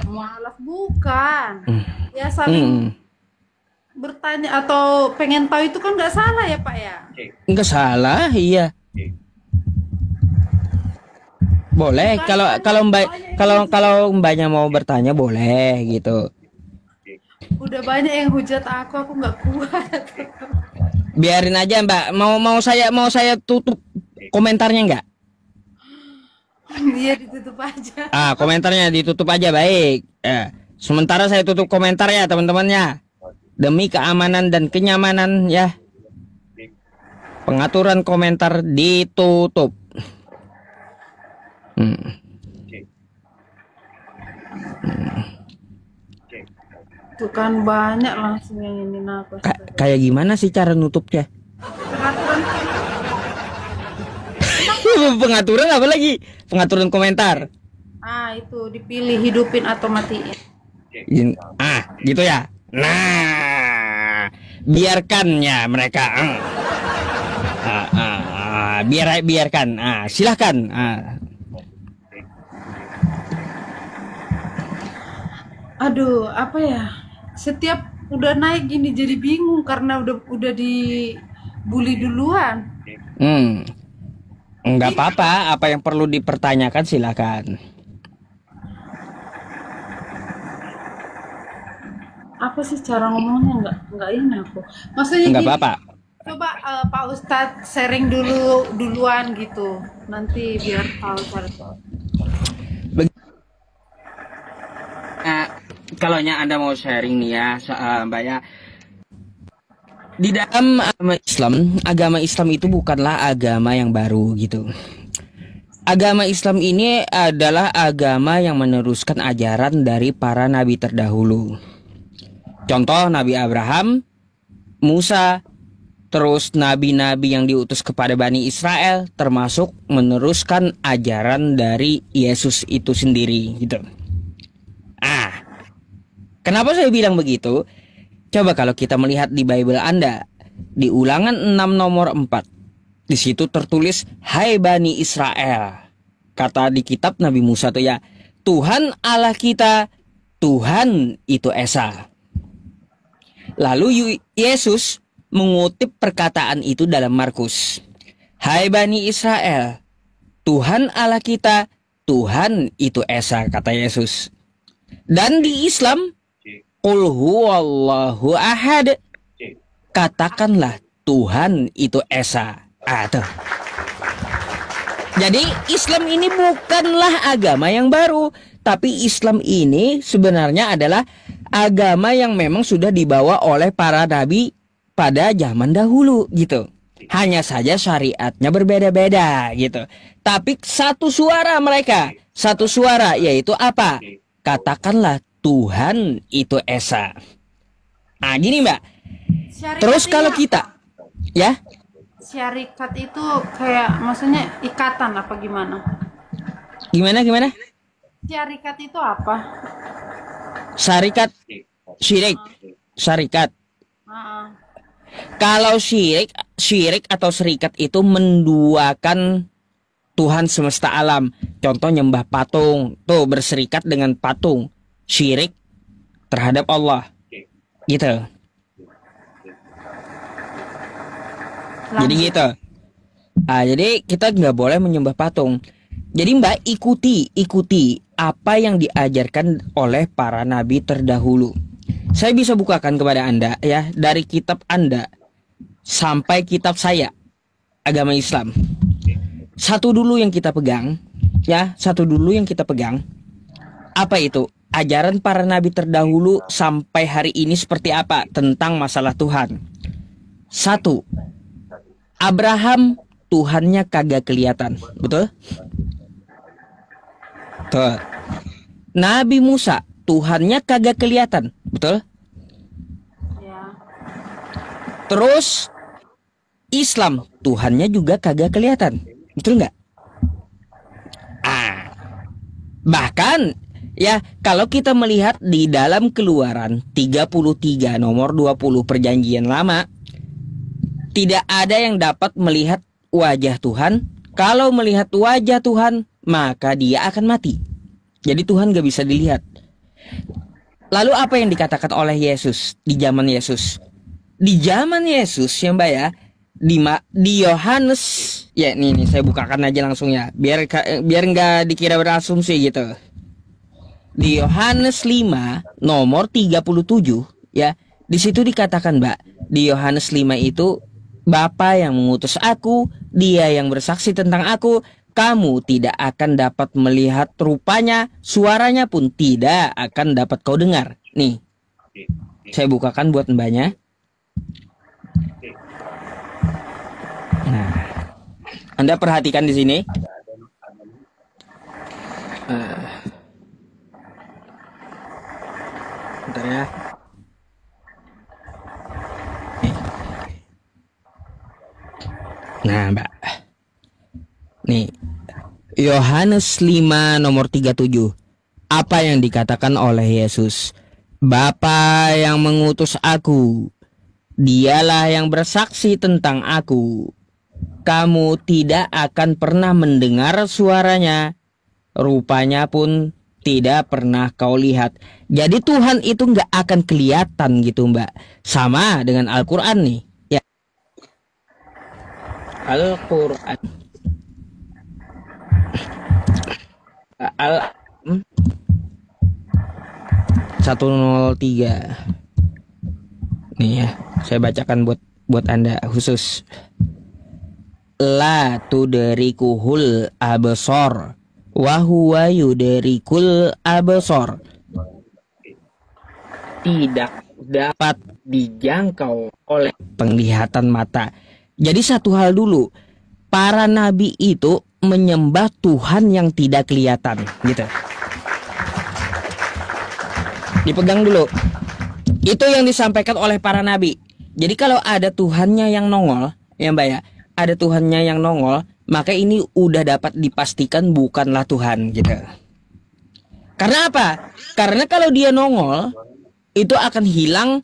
mualaf bukan. Hmm. Ya saling bertanya atau pengen tahu itu kan nggak salah ya Pak ya. Nggak salah, iya. Boleh Bukan kalau banyak kalau mbak banyak yang kalau hujat. kalau mbaknya mau bertanya boleh gitu. Udah banyak yang hujat aku nggak kuat. Biarin aja mbak. Mau saya tutup komentarnya nggak? Iya ditutup aja. Komentarnya ditutup aja baik. Sementara saya tutup komentar ya teman-temannya. Demi keamanan dan kenyamanan ya. Pengaturan komentar ditutup. Tuh kan banyak langsung yang ini aku. Kayak gimana sih cara nutupnya? Peraturan Pengaturan apa lagi? Pengaturan komentar. itu dipilih hidupin atau matiin. Gitu ya. Nah, biarkan ya mereka. Biarkan. Silahkan. Aduh, apa ya? Setiap udah naik gini jadi bingung karena udah dibully duluan. Enggak apa-apa. Apa yang perlu dipertanyakan silakan. Apa sih cara ngomongnya nggak ini aku. Maksudnya Enggak gini, apa-apa. coba Pak Ustadz sharing duluan gitu. Nanti biar tahu cara. Kalau Anda mau sharing nih ya, Mbak ya. Di dalam agama Islam itu bukanlah agama yang baru gitu. Agama Islam ini adalah agama yang meneruskan ajaran dari para nabi terdahulu. Contoh Nabi Abraham, Musa, terus nabi-nabi yang diutus kepada Bani Israel, termasuk meneruskan ajaran dari Yesus itu sendiri gitu. Kenapa saya bilang begitu? Coba kalau kita melihat di Bible Anda, di Ulangan 6 nomor 4, di situ tertulis, "Hai Bani Israel." Kata di kitab Nabi Musa tuh ya, Tuhan Allah kita, Tuhan itu Esa. Lalu Yesus mengutip perkataan itu dalam Markus. "Hai Bani Israel, Tuhan Allah kita, Tuhan itu Esa," kata Yesus. Dan di Islam, Qul huwallahu ahad. Katakanlah Tuhan itu Esa. Tuh. Jadi Islam ini bukanlah agama yang baru, tapi Islam ini sebenarnya adalah agama yang memang sudah dibawa oleh para nabi pada zaman dahulu gitu. Hanya saja syariatnya berbeda-beda gitu. Tapi satu suara mereka, satu suara, yaitu apa? Katakanlah Tuhan itu Esa. Gini Mbak. Terus kalau kita, ya? Syarikat itu kayak maksudnya ikatan apa gimana? Gimana? Syarikat itu apa? Syarikat, syirik, syarikat. Kalau syirik atau syarikat itu menduakan Tuhan semesta alam. Contoh nyembah patung, tuh berserikat dengan patung. Syirik terhadap Allah gitu. Jadi gitu. Jadi kita nggak boleh menyembah patung. Jadi Mbak ikuti apa yang diajarkan oleh para nabi terdahulu. Saya bisa bukakan kepada Anda ya, dari kitab Anda sampai kitab saya, agama Islam. Satu dulu yang kita pegang ya, apa itu? Ajaran para nabi terdahulu sampai hari ini seperti apa tentang masalah Tuhan. 1. Abraham Tuhannya kagak kelihatan, betul? Tuh. Nabi Musa Tuhannya kagak kelihatan, betul? Ya. Terus Islam Tuhannya juga kagak kelihatan, betul nggak? Bahkan ya, kalau kita melihat di dalam Keluaran 33 nomor 20 Perjanjian Lama, tidak ada yang dapat melihat wajah Tuhan. Kalau melihat wajah Tuhan, maka dia akan mati. Jadi Tuhan gak bisa dilihat. Lalu apa yang dikatakan oleh Yesus di zaman Yesus? Di zaman Yesus ya Mbak ya, di Yohanes ya, nih saya bukakan aja langsung ya, biar nggak dikira berasumsi gitu. Di Yohanes 5 nomor 37 ya, di situ dikatakan Mbak, di Yohanes 5 itu, Bapa yang mengutus aku, dia yang bersaksi tentang aku, kamu tidak akan dapat melihat rupanya, suaranya pun tidak akan dapat kau dengar. Nih, saya bukakan buat Mbaknya. Nah, Anda perhatikan di sini. Bentar ya. Nah, Mbak. Nih, Yohanes 5 nomor 37. Apa yang dikatakan oleh Yesus? Bapa yang mengutus aku, dialah yang bersaksi tentang aku. Kamu tidak akan pernah mendengar suaranya, rupanya pun tidak pernah kau lihat. Jadi Tuhan itu nggak akan kelihatan gitu Mbak. Sama dengan Al-Quran nih ya. Al-Quran Al 103 nih ya, saya bacakan buat Anda khusus. La tudrikuhul absor wa huwa yudrikul absor. Tidak dapat dijangkau oleh penglihatan mata. Jadi satu hal dulu, para nabi itu menyembah Tuhan yang tidak kelihatan gitu. Dipegang dulu. Itu yang disampaikan oleh para nabi. Jadi kalau ada Tuhannya yang nongol, ya Mbak ya, ada Tuhannya yang nongol, maka ini udah dapat dipastikan bukanlah Tuhan gitu. Karena apa? Karena kalau dia nongol, itu akan hilang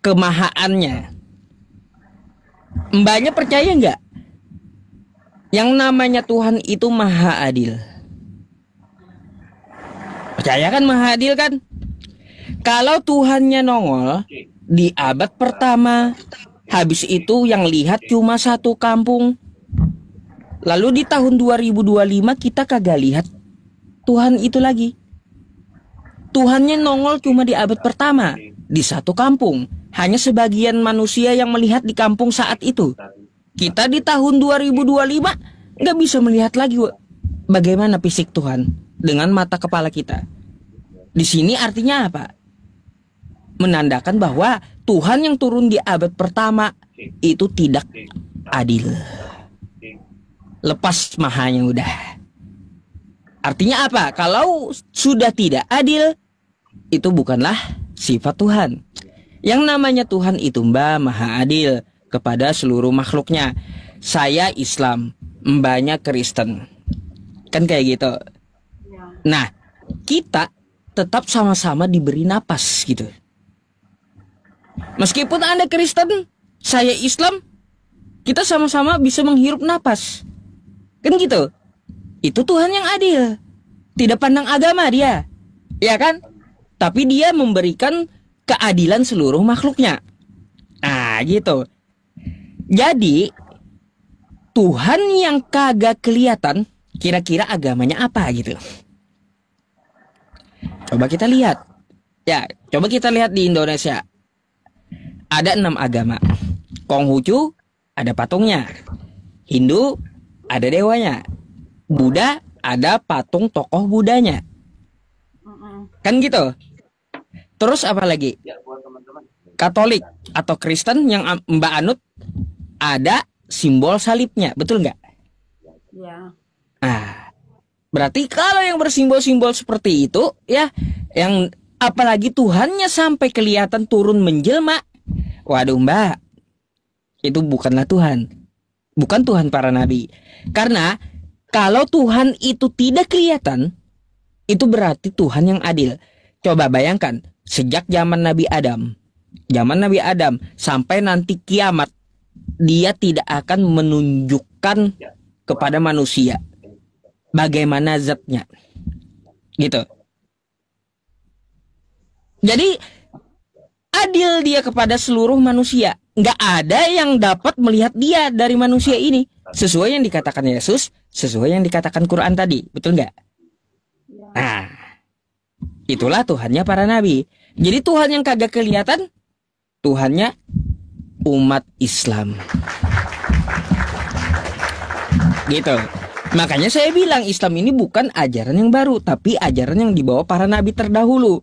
kemahaannya. Mbaknya percaya nggak? Yang namanya Tuhan itu maha adil. Percaya kan maha adil kan? Kalau Tuhannya nongol di abad pertama, habis itu yang lihat cuma satu kampung. Lalu di tahun 2025 kita kagak lihat Tuhan itu lagi. Tuhannya nongol cuma di abad pertama, di satu kampung. Hanya sebagian manusia yang melihat di kampung saat itu. Kita di tahun 2025 nggak bisa melihat lagi bagaimana fisik Tuhan dengan mata kepala kita. Di sini artinya apa? Menandakan bahwa Tuhan yang turun di abad pertama itu tidak adil. Lepas mahanya udah. Artinya apa? Kalau sudah tidak adil, itu bukanlah sifat Tuhan. Yang namanya Tuhan itu Mbak maha adil kepada seluruh makhluknya. Saya Islam, Mbaknya Kristen. Kan kayak gitu. Nah, kita tetap sama-sama diberi napas gitu. Meskipun Anda Kristen, saya Islam, kita sama-sama bisa menghirup napas. Kan gitu. Itu Tuhan yang adil. Tidak pandang agama dia. Ya kan? Tapi dia memberikan keadilan seluruh makhluknya. Nah, gitu. Jadi, Tuhan yang kagak kelihatan, kira-kira agamanya apa gitu. Coba kita lihat. Ya, coba kita lihat di Indonesia. Ada 6 agama. Konghucu ada patungnya. Hindu ada dewanya. Buddha ada patung tokoh Budanya. Kan gitu. Terus apa lagi? Katolik atau Kristen yang Mbak anut ada simbol salibnya, betul nggak? Ya. Nah, berarti kalau yang bersimbol-simbol seperti itu, ya, yang apalagi Tuhannya sampai kelihatan turun menjelma, waduh Mbak, itu bukanlah Tuhan, bukan Tuhan para nabi. Karena kalau Tuhan itu tidak kelihatan, itu berarti Tuhan yang adil. Coba bayangkan, sejak zaman Nabi Adam sampai nanti kiamat, dia tidak akan menunjukkan kepada manusia bagaimana zatnya gitu. Jadi adil dia kepada seluruh manusia. Nggak ada yang dapat melihat dia dari manusia ini. Sesuai yang dikatakan Yesus, sesuai yang dikatakan Quran tadi. Betul nggak? Nah, itulah Tuhannya para nabi. Jadi Tuhan yang kagak kelihatan, Tuhannya umat Islam. Gitu. Makanya saya bilang Islam ini bukan ajaran yang baru, tapi ajaran yang dibawa para nabi terdahulu.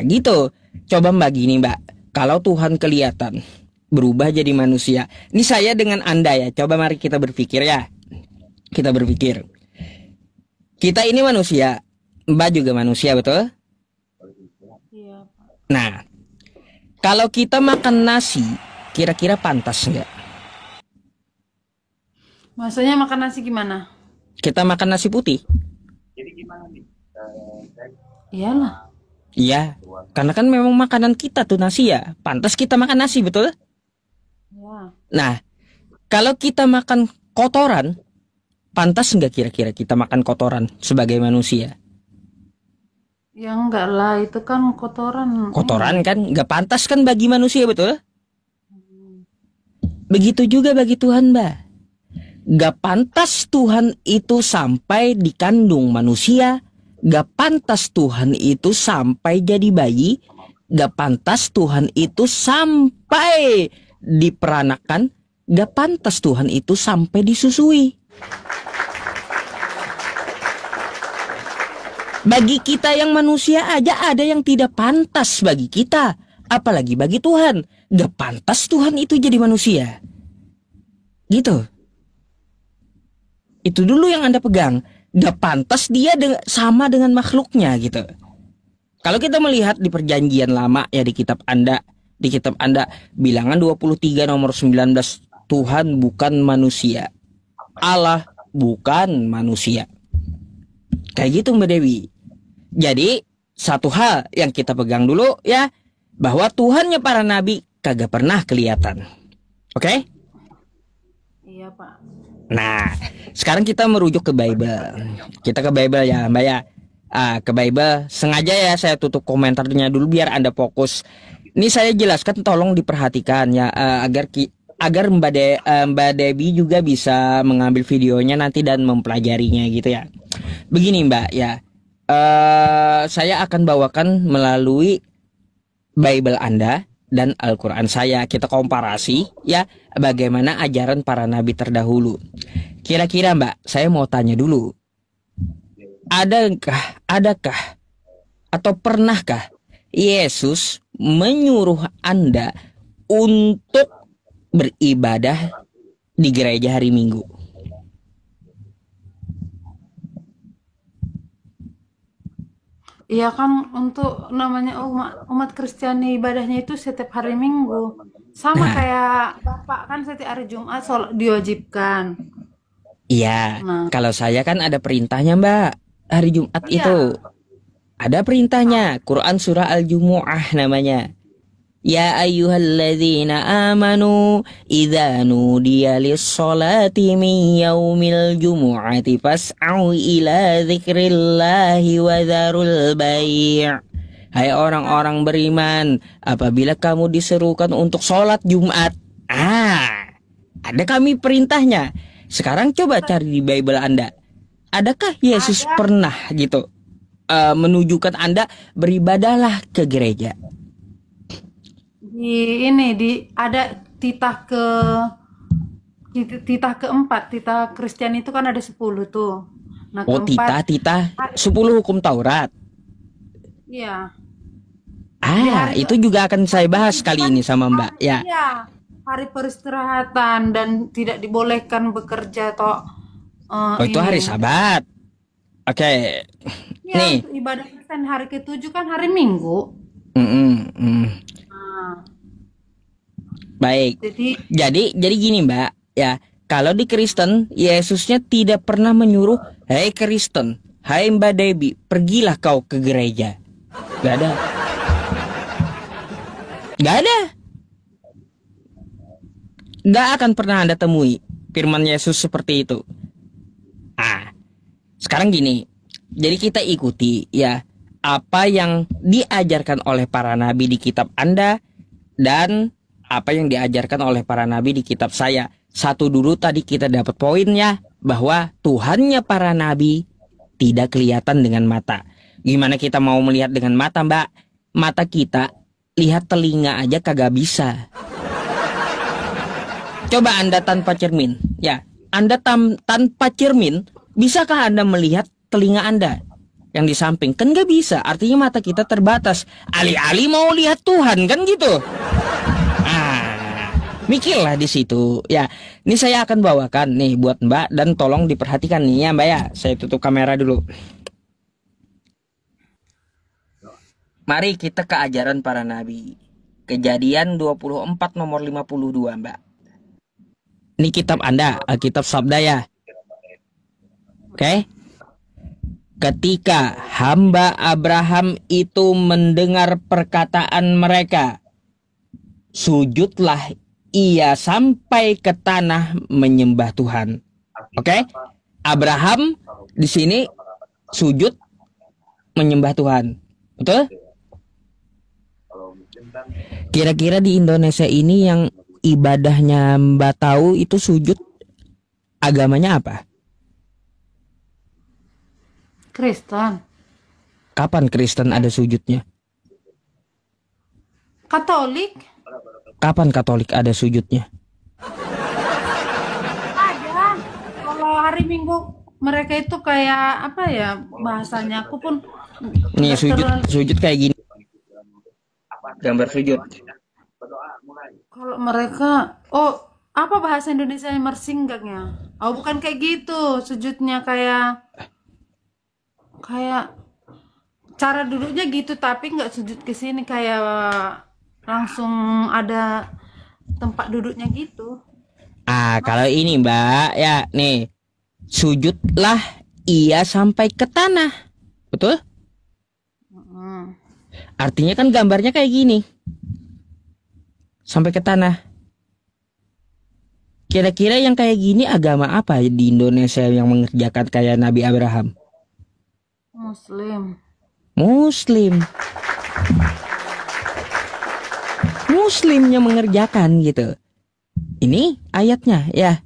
Gitu. Coba Mbak gini Mbak, kalau Tuhan kelihatan berubah jadi manusia. Ini saya dengan Anda ya. Coba mari kita berpikir ya. Kita berpikir. Kita ini manusia, Mbak juga manusia, betul? Iya. Nah, kalau kita makan nasi, kira-kira pantas nggak? Maksudnya makan nasi gimana? Kita makan nasi putih. Iyalah. Iya, karena kan memang makanan kita tuh nasi ya. Pantas kita makan nasi, betul? Ya. Nah, kalau kita makan kotoran, pantas nggak kira-kira kita makan kotoran sebagai manusia? Ya enggak lah, itu kan kotoran. Kotoran kan nggak pantas kan bagi manusia, betul? Begitu juga bagi Tuhan, Mbak. Nggak pantas Tuhan itu sampai dikandung manusia. Gak pantas Tuhan itu sampai jadi bayi. Gak pantas Tuhan itu sampai diperanakan. Gak pantas Tuhan itu sampai disusui. Bagi kita yang manusia aja ada yang tidak pantas bagi kita. Apalagi bagi Tuhan. Gak pantas Tuhan itu jadi manusia. Gitu. Itu dulu yang Anda pegang. Gak pantas dia sama dengan makhluknya gitu. Kalau kita melihat di perjanjian lama ya di kitab Anda bilangan 23 nomor 19, Tuhan bukan manusia. Allah bukan manusia. Kayak gitu Mbak Dewi. Jadi satu hal yang kita pegang dulu ya, bahwa Tuhannya para nabi kagak pernah kelihatan. Oke? Iya Pak. Nah, sekarang kita merujuk ke Bible. Kita ke Bible ya, Mbak ya. Ke Bible. Sengaja ya saya tutup komentarnya dulu biar Anda fokus. Ini saya jelaskan, tolong diperhatikan ya, agar Mbak Debbie juga bisa mengambil videonya nanti dan mempelajarinya gitu ya. Begini Mbak ya, saya akan bawakan melalui Bible Anda dan Al-Quran saya. Kita komparasi ya, bagaimana ajaran para nabi terdahulu. Kira-kira Mbak, saya mau tanya dulu, adakah atau pernahkah Yesus menyuruh Anda untuk beribadah di gereja hari Minggu? Iya kan, untuk namanya umat Kristiani ibadahnya itu setiap hari Minggu. Sama Nah, kayak Bapak kan setiap hari Jumat diwajibkan. iya, Nah, kalau saya kan ada perintahnya Mbak. Hari Jumat iya. itu ada perintahnya. Quran surah Al-Jumu'ah namanya. Ya ayyuhalladzina amanu idza nudiya lis-sholati min yaumil jumu'ati fas'au ila dzikrillahi wa dzarul bai'. Hai orang-orang beriman, apabila kamu diserukan untuk sholat Jumat, ada kami perintahnya. Sekarang coba cari di Bible Anda. Adakah Yesus Ada pernah gitu menunjukkan Anda beribadahlah ke gereja? ada titah keempat, titah Kristen itu kan ada 10 tuh. Nah, Oh, keempat, titah 10 hukum Taurat. iya. Di hari Itu juga akan saya bahas itu kali kan ini sama Mbak. Ya. iya, hari peristirahatan dan tidak dibolehkan bekerja atau Oh, itu hari ini. Sabat. Oke. Iya, Nih. untuk ibadah Kristen hari ke-7 kan hari Minggu. Nah, Baik. jadi Jadi gini Mbak, ya. Kalau di Kristen, Yesusnya tidak pernah menyuruh, "Hei Kristen, hai Mbak Debbie, pergilah kau ke gereja." Gak ada. Gak ada. Gak akan pernah Anda temui firman Yesus seperti itu. Sekarang gini. Jadi kita ikuti ya apa yang diajarkan oleh para nabi di kitab Anda dan apa yang diajarkan oleh para nabi di kitab saya. Satu dulu tadi kita dapat poinnya bahwa Tuhannya para nabi tidak kelihatan dengan mata. Gimana kita mau melihat dengan mata, Mbak? Mata kita lihat telinga aja kagak bisa. Coba Anda tanpa cermin, ya. Anda tanpa cermin, bisakah Anda melihat telinga Anda yang di samping? Kan nggak bisa. Artinya mata kita terbatas. Alih-alih mau lihat Tuhan kan gitu. Mikirlah di situ. Ya, ini saya akan bawakan nih buat Mbak dan tolong diperhatikan nih ya Mbak ya. Saya tutup kamera dulu. Mari kita ke ajaran para nabi. Kejadian 24 nomor 52 Mbak. Ini kitab Anda, Alkitab Sabda ya. Oke. Ketika hamba Abraham itu mendengar perkataan mereka, sujudlah ia sampai ke tanah menyembah Tuhan. Oke? Abraham di sini sujud menyembah Tuhan. Betul? Kira-kira di Indonesia ini yang ibadahnya Mbak tahu itu sujud, agamanya apa? Kristen. Kapan Kristen ada sujudnya? Katolik. Kapan Katolik ada sujudnya? Ada. Kalau hari Minggu mereka itu kayak apa ya bahasanya? Aku pun Nih sujud kayak gini. Gambar sujud. Kalau mereka, oh apa bahasa Indonesia yang mersinggangnya? Oh bukan kayak gitu, sujudnya kayak cara duduknya gitu, tapi nggak sujud ke sini kayak langsung ada tempat duduknya gitu. Kalau ini Mbak ya nih, sujudlah ia sampai ke tanah. Betul? Artinya kan gambarnya kayak gini. Sampai ke tanah. Kira-kira yang kayak gini agama apa di Indonesia yang mengerjakan kayak Nabi Abraham? Muslimnya mengerjakan gitu. Ini ayatnya ya.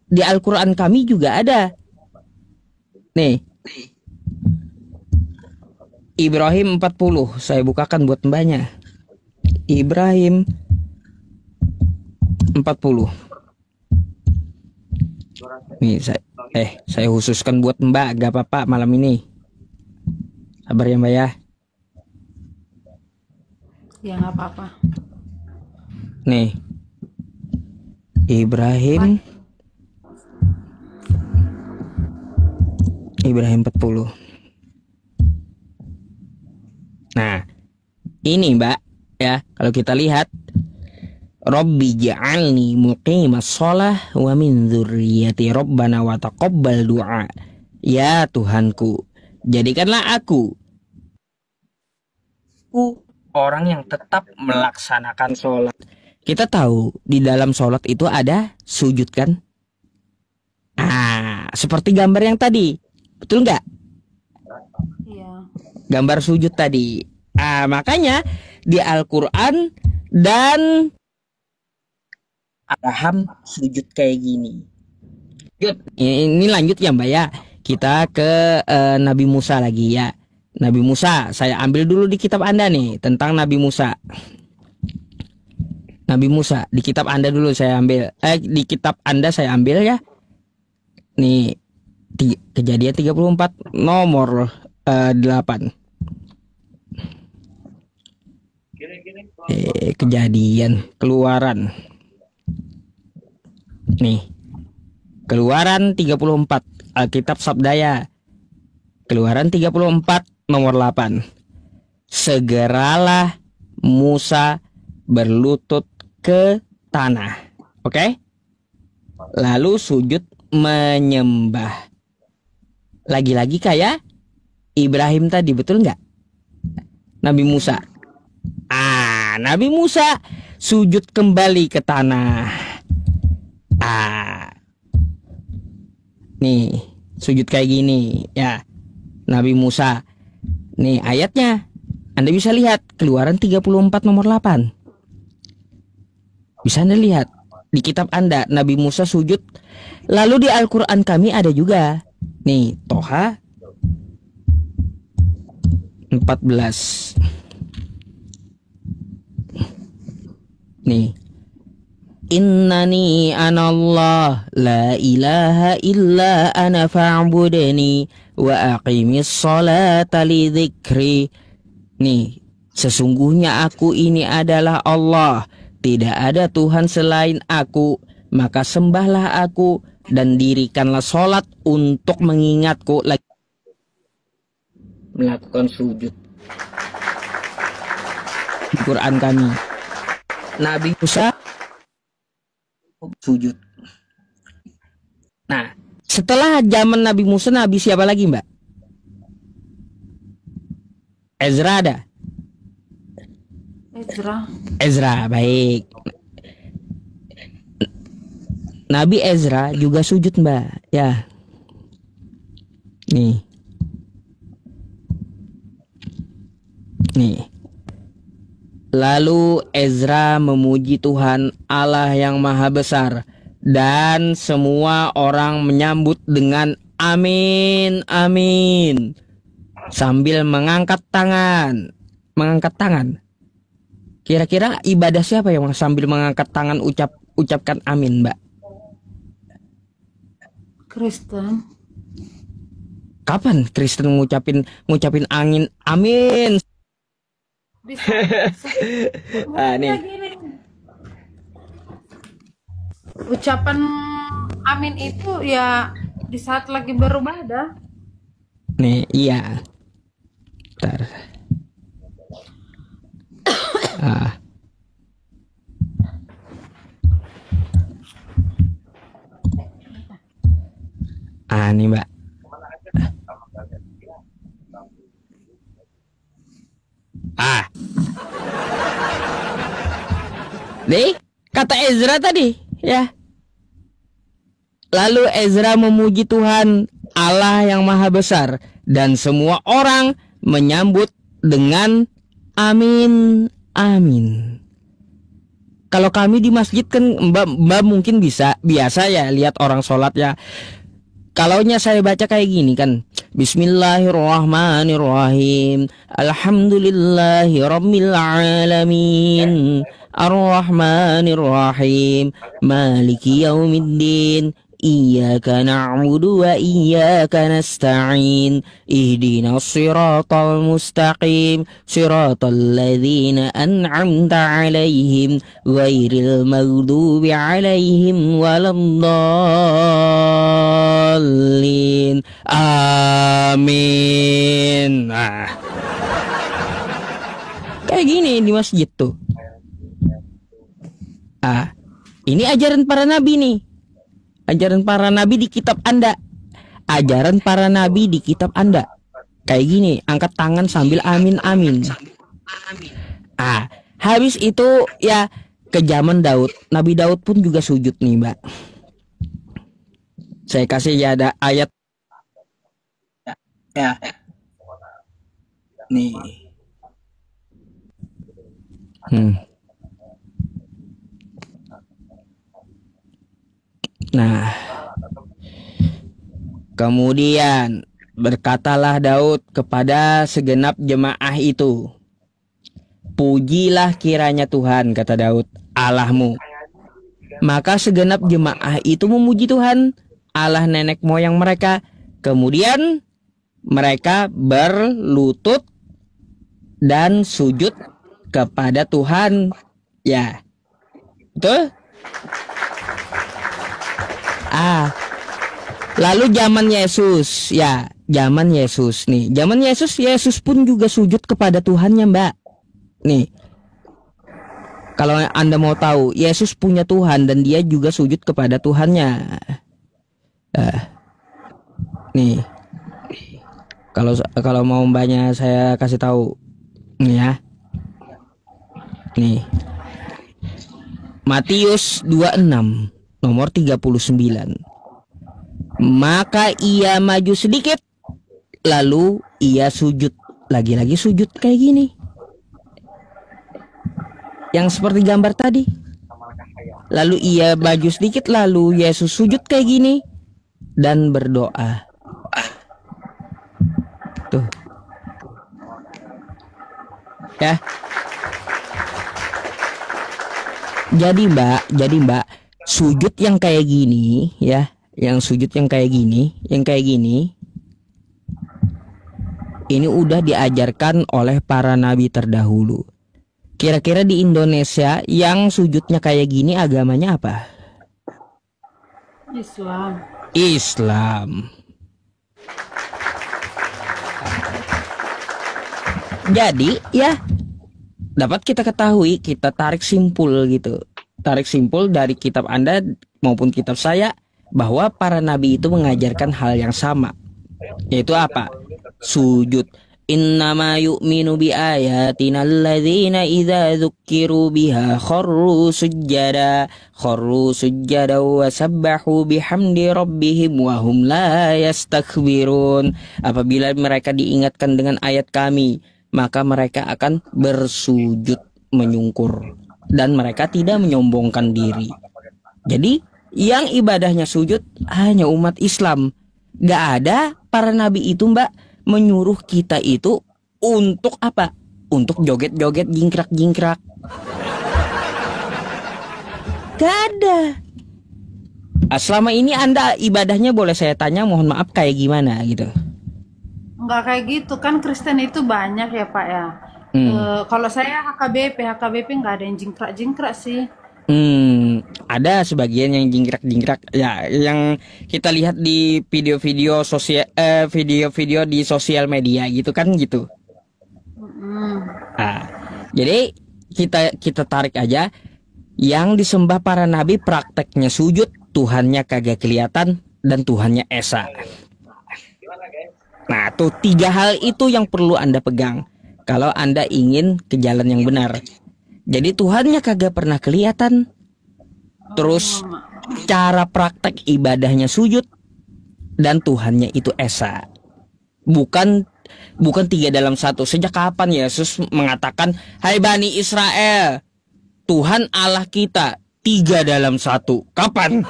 Di Al-Quran kami juga ada. Nih. Ibrahim 40. Saya bukakan buat mbaknya. Ibrahim 40. Nih saya khususkan buat Mbak, gak apa-apa malam ini. Sabar ya Mbak ya. Ya nggak apa-apa. Nih. Ibrahim 40. Nah, ini Mbak ya, kalau kita lihat Rabbi ja'alni muqimas shalah wa min dzurriyyati rabbana wa taqabbal du'a. Ya Tuhanku, jadikanlah aku orang yang tetap melaksanakan sholat. Kita tahu di dalam sholat itu ada sujud kan? Seperti gambar yang tadi, betul nggak? Iya. Gambar sujud tadi. Makanya di Al-Quran dan Abraham sujud kayak gini. Ini lanjut ya Mbak ya. Kita ke Nabi Musa lagi ya. Nabi Musa, saya ambil dulu di kitab Anda nih tentang Nabi Musa. Nabi Musa di kitab Anda dulu saya ambil. Di kitab Anda saya ambil ya. Nih Kejadian 34 nomor 8. Kejadian Keluaran. Nih. Keluaran 34 Alkitab Sabdaya. Keluaran 34 nomor 8. Segeralah Musa berlutut ke tanah. Oke? Lalu sujud menyembah. Lagi-lagi kayak Ibrahim tadi, betul nggak? Nabi Musa. Nabi Musa sujud kembali ke tanah. Nih, sujud kayak gini ya. Nabi Musa. Nih ayatnya, Anda bisa lihat Keluaran 34 nomor 8. Bisa Anda lihat di kitab Anda, Nabi Musa sujud. Lalu di Al-Quran kami ada juga. Nih, Toha 14. Nih, Innani anallah la ilaha illa ana fa'budni wa aqimis salata li dzikri. Nih, sesungguhnya aku ini adalah Allah, tidak ada Tuhan selain aku, maka sembahlah aku dan dirikanlah sholat untuk mengingatku lagi melakukan sujud. Di Quran kami, Nabi Musa sujud. Nah, setelah zaman Nabi Musa, Nabi siapa lagi, Mbak? Ezra ada? Ezra, baik. Nabi Ezra juga sujud, Mbak. Ya. Nih. Lalu Ezra memuji Tuhan Allah yang Maha Besar, dan semua orang menyambut dengan amin, amin, sambil mengangkat tangan. Mengangkat tangan. Kira-kira ibadah siapa yang sambil mengangkat tangan ucapkan amin, Mbak? Kristen. Kapan Kristen ngucapin angin amin? Bisa. Nih. Gini. Ucapan amin itu ya di saat lagi beribadah. Nih, iya. Bentar. Nih, Mbak. Nih, kata Ezra tadi, ya. Lalu Ezra memuji Tuhan Allah yang Maha Besar, dan semua orang menyambut dengan amin, amin. Kalau kami di masjid kan Mbak mungkin biasa ya lihat orang sholat ya. Kalaunya saya baca kayak gini kan, Bismillahirrahmanirrahim, Alhamdulillahi Rabbil Alamin, Ar-Rahmanirrahim, Maliki Yaumiddin, Iyyaka na'budu wa iyyaka nasta'in, Ihdinas siratal mustaqim, Siratal ladzina an'amta 'alaihim, Ghairil maghdubi 'alaihim waladdallin. Amin. Kayak gini di masjid tuh. Ini ajaran para nabi nih. Ajaran para nabi di kitab Anda. Ajaran para nabi di kitab Anda. Kayak gini, angkat tangan sambil amin, amin. Habis itu ya ke zaman Daud. Nabi Daud pun juga sujud nih, Mbak. Saya kasih ya ada ayat. Ya. Nih. Nah, kemudian berkatalah Daud kepada segenap jemaah itu, pujilah kiranya Tuhan, kata Daud, Allahmu. Maka segenap jemaah itu memuji Tuhan, Allah nenek moyang mereka. Kemudian mereka berlutut dan sujud kepada Tuhan. Ya, betul? Lalu zaman Yesus, ya, zaman Yesus nih. Zaman Yesus pun juga sujud kepada Tuhannya, Mbak. Nih. Kalau Anda mau tahu, Yesus punya Tuhan dan dia juga sujud kepada Tuhannya. Nih. Kalau mau Mbaknya saya kasih tahu. Nih ya. Nih. Matius 26 nomor 39. Maka ia maju sedikit, lalu ia sujud. Lagi-lagi sujud kayak gini. Yang seperti gambar tadi. Lalu ia maju sedikit, lalu Yesus sujud kayak gini dan berdoa. Tuh. Ya. Jadi Mbak, sujud yang kayak gini ya, yang sujud yang kayak gini, ini udah diajarkan oleh para nabi terdahulu. Kira-kira di Indonesia yang sujudnya kayak gini agamanya apa? Islam. Islam. Jadi ya dapat kita ketahui, kita tarik simpul gitu. Tarik simpul dari kitab Anda maupun kitab saya bahwa para nabi itu mengajarkan hal yang sama. Yaitu apa? Sujud. Innama yu'minu bi ayatina alladzina idza dzukkiru biha kharru sujjada wa sabbahu bihamdi rabbihim wa hum la yastakbirun. Apabila mereka diingatkan dengan ayat kami, maka mereka akan bersujud menyungkur dan mereka tidak menyombongkan diri. Jadi yang ibadahnya sujud hanya umat Islam. Gak ada para nabi itu Mbak menyuruh kita itu untuk apa? Untuk joget-joget, jingkrak-jingkrak. Gak ada. Selama ini Anda ibadahnya boleh saya tanya, mohon maaf kayak gimana gitu? Enggak kayak gitu kan, Kristen itu banyak ya Pak ya. Kalau saya HKBP nggak ada yang jingkrak-jingkrak sih. Ada sebagian yang jingkrak-jingkrak ya, yang kita lihat di video-video video-video di sosial media gitu kan gitu. Jadi kita tarik aja yang disembah para nabi prakteknya sujud, Tuhannya kagak kelihatan dan Tuhannya esa. Nah, tuh 3 hal itu yang perlu Anda pegang kalau Anda ingin ke jalan yang benar. Jadi Tuhannya kagak pernah kelihatan. Terus cara praktek ibadahnya sujud dan Tuhannya itu esa. Bukan 3 dalam 1. Sejak kapan Yesus mengatakan, "Hai Bani Israel, Tuhan Allah kita 3 dalam 1." Kapan?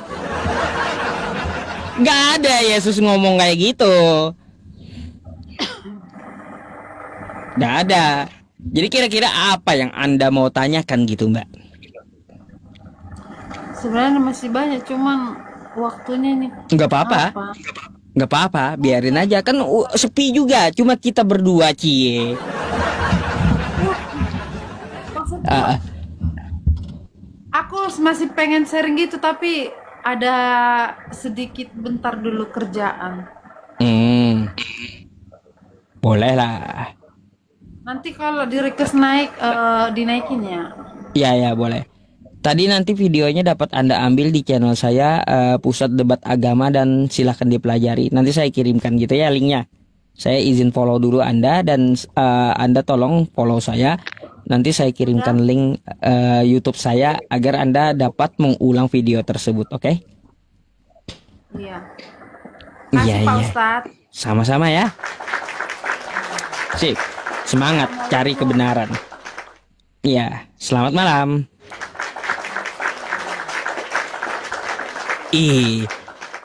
Gak ada Yesus ngomong kayak gitu. Gak ada. Jadi kira-kira apa yang Anda mau tanyakan gitu Mbak? Sebenarnya masih banyak, cuman waktunya nih. Nggak apa-apa, biarin aja kan sepi juga, cuma kita berdua cie. Aku masih pengen sharing gitu, tapi ada sedikit bentar dulu kerjaan. Boleh lah. Nanti kalau di request naik, dinaikin ya. Iya boleh. Tadi nanti videonya dapat Anda ambil di channel saya, Pusat Debat Agama, dan silahkan dipelajari. Nanti saya kirimkan gitu ya linknya. Saya izin follow dulu Anda dan Anda tolong follow saya. Nanti saya kirimkan link YouTube saya agar Anda dapat mengulang video tersebut, oke? Iya. Iya. Pak Ustadz. Sama-sama ya. Sip. Semangat cari kebenaran. Iya, selamat malam.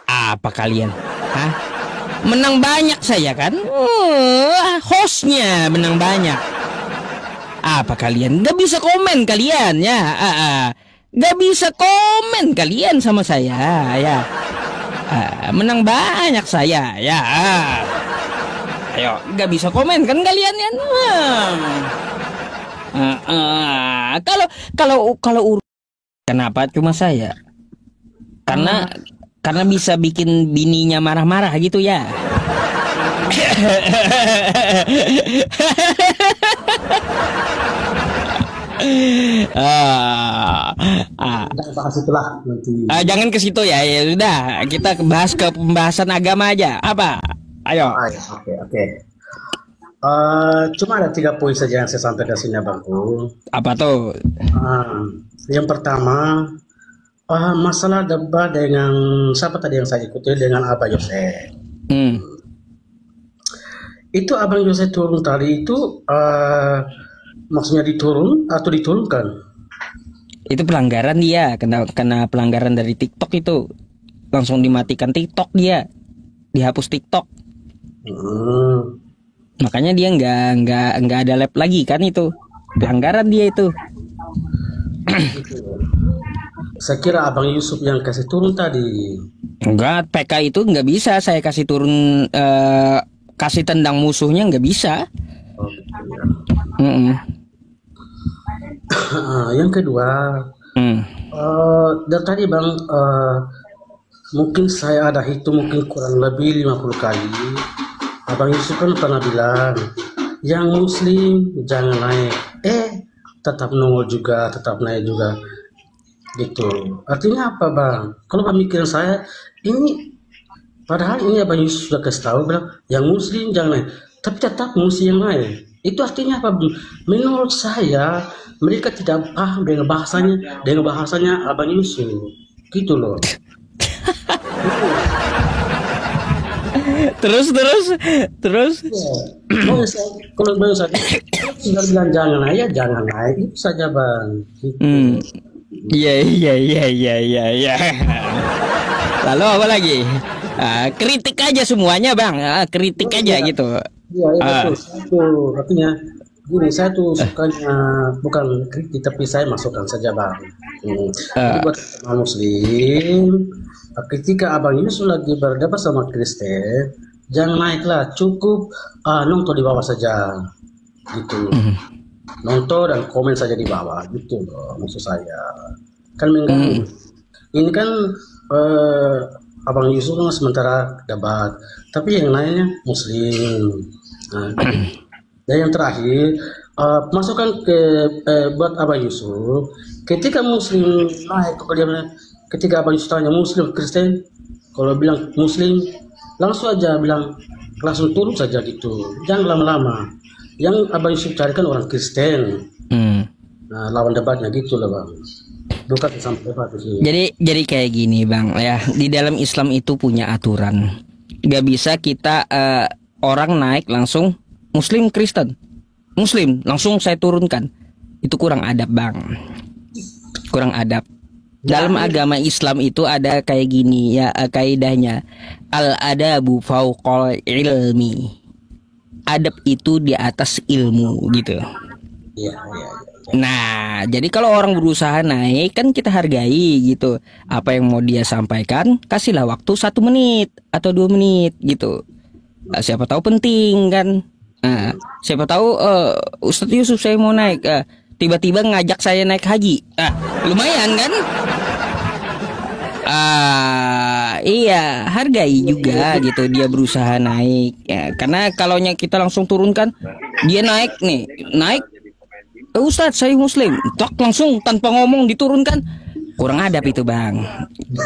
Apa kalian? Hah? Menang banyak saya kan? Hostnya menang banyak. Apa kalian? Gak bisa komen kalian ya? Gak bisa komen kalian sama saya ya? Menang banyak saya ya. Ayo, gak bisa komen kan kalian ya? Kalau kenapa cuma saya? Karena bisa bikin bininya marah-marah gitu ya. Jangan ke situ ya. Ya sudah, kita bahas ke pembahasan agama aja. Apa? Ayo. Oke. Cuma ada 3 poin saja yang saya sampaikan sini Abangku. Apa tuh? Yang pertama, masalah debat dengan siapa tadi yang saya ikuti, dengan Abah Yosef. Itu abang Yose turun tadi itu maksudnya diturun atau diturunkan? Itu pelanggaran dia, kena pelanggaran dari TikTok itu. Langsung dimatikan TikTok dia. Dihapus TikTok. Hmm. Makanya dia nggak ada lab lagi kan itu. Pelanggaran dia itu. Saya kira abang Yusuf yang kasih turun tadi. Enggak, PK itu nggak bisa saya kasih turun, kasih tendang musuhnya nggak bisa. Oh, gitu ya. Mm-mm. Yang kedua, dari tadi bang, mungkin saya ada hitung mungkin kurang lebih 50 kali. Abang Yusuf kan pernah bilang, yang Muslim jangan naik. Tetap nongol juga, tetap naik juga. Gitu. Artinya apa bang? Kalau pemikiran saya, ini padahal ini Abang Yusuf sudah kasih tahu bilang, yang Muslim jangan naik. Tapi tetap Muslim yang naik. Itu artinya apa? Menurut saya, mereka tidak paham dengan bahasanya Abang Yusuf. Gitu loh. Terus. Kalau bang saya tinggal bilang jangan naik, ya jangan naik itu saja bang. Gitu. Iya. Lalu apa lagi? Kritik aja semuanya bang, kritik aja gitu. Iya, betul. Satu, artinya gini, saya tuh sukanya bukan kritik tapi saya masukkan saja bang. Jadi buat teman Muslim, ketika abang ini sudah lagi berdebat sama Kristen, jangan naiklah, cukup nonton di bawah saja, gitu. Nonton dan komen saja di bawah, gitu loh maksud saya. Kan mengganggu. Ini kan abang Yusuf kan sementara debat, tapi yang lainnya Muslim. Nah, dan yang terakhir, masukkan ke buat abang Yusuf, ketika Muslim naik ketika abang Yusuf tanya Muslim Kristen, kalau bilang Muslim langsung aja bilang, langsung turun saja gitu, jangan lama-lama. Yang abang Yusuf carikan orang Kristen, nah lawan debatnya gitu loh bang, bukan sampai debat sih. Jadi kayak gini bang ya, di dalam Islam itu punya aturan. Gak bisa kita orang naik langsung Muslim Kristen, Muslim langsung saya turunkan. Itu kurang adab bang, kurang adab. Dalam agama Islam itu ada kayak gini ya, kaidahnya al adabu fauqal ilmi. Adab itu di atas ilmu gitu. Iya. Nah, jadi kalau orang berusaha naik kan kita hargai gitu. Apa yang mau dia sampaikan, kasihlah waktu 1 menit atau 2 menit gitu. Siapa tahu penting kan. Siapa tahu Ustadz Yusuf saya mau naik, tiba-tiba ngajak saya naik haji. Lumayan kan? Iya, hargai juga gitu dia berusaha naik ya, karena kalau kita langsung turunkan, dia naik Ustadz saya Muslim, tok langsung tanpa ngomong diturunkan, kurang adab itu bang.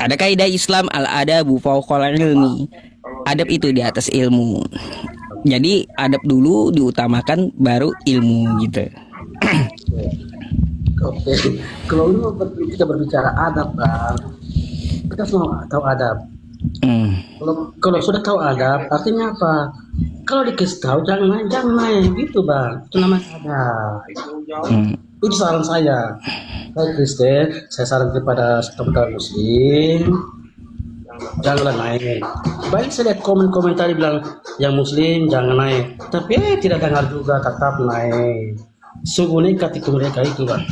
Ada kaidah Islam al adabu fauqal ilmi, adab itu di atas ilmu. Jadi adab dulu diutamakan baru ilmu gitu. Oke, kalau kita berbicara adab bang, kita semua tahu adab. Kalau sudah tahu adab, artinya apa? Kalau dikasih tahu jangan main gitu bang. Itu namanya adab. Itu saran saya. Saya Kristen, saya saran kepada teman-teman Muslim, janganlah naik. Baik saya lihat komentar bilang yang Muslim jangan naik, tapi tidak dengar juga tetap naik. Sungguh nekat itu mereka itu bang.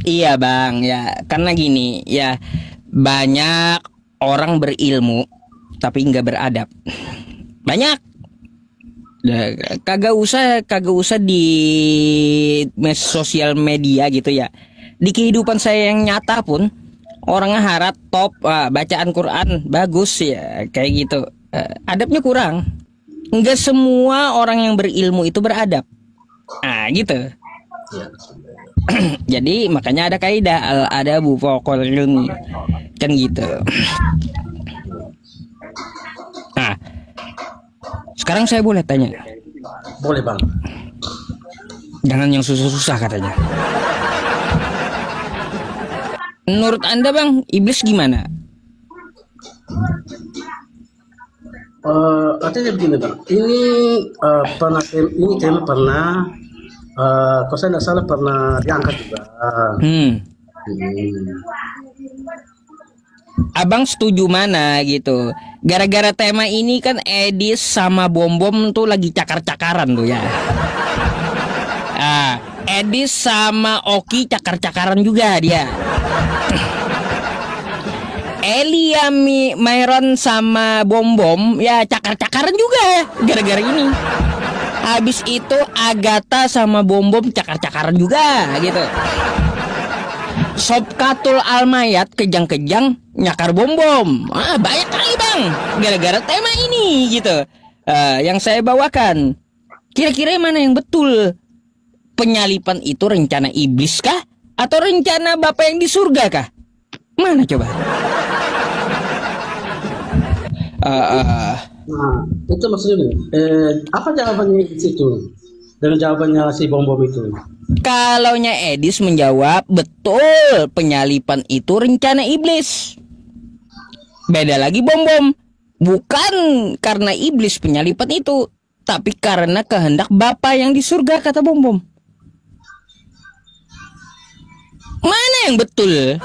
Iya bang ya, karena gini ya, banyak orang berilmu tapi nggak beradab. Banyak. Kagak usah di sosial media gitu ya. Di kehidupan saya yang nyata pun orangnya harat top, bacaan Quran bagus ya kayak gitu. Adabnya kurang. Nggak semua orang yang berilmu itu beradab. Gitu. Jadi makanya ada kaidah al adabu fauqal ilmi kan gitu. Sekarang saya boleh tanya? Boleh bang. Jangan yang susah-susah katanya. Menurut Anda bang, iblis gimana? Artinya begini bang, ini ini tema pernah, kalau saya tidak salah pernah diangkat juga. Hmm. Abang setuju mana gitu? Gara-gara tema ini kan Edis sama Bom Bom tuh lagi cakar-cakaran tuh ya. Edis sama Oki cakar-cakaran juga dia. Elia Myron sama Bom Bom ya cakar-cakaran juga gara-gara ini. Habis itu Agatha sama Bom Bom cakar-cakaran juga gitu. Sob Katul Almayat kejang-kejang nyakar Bom Bom. Banyak kali bang gara-gara tema ini gitu. Yang saya bawakan. Kira-kira mana yang betul? Penyalipan itu rencana iblis kah? Atau rencana Bapa yang di surga kah? Mana coba? Nah, itu maksudnya gini. Apa jawabannya di situ? Dengan jawabannya si Bom Bom itu. Kalaunya Edis menjawab betul, penyalipan itu rencana iblis. Beda lagi Bom Bom. Bukan karena iblis penyalipan itu, tapi karena kehendak Bapa yang di surga, kata Bom Bom. Mana yang betul?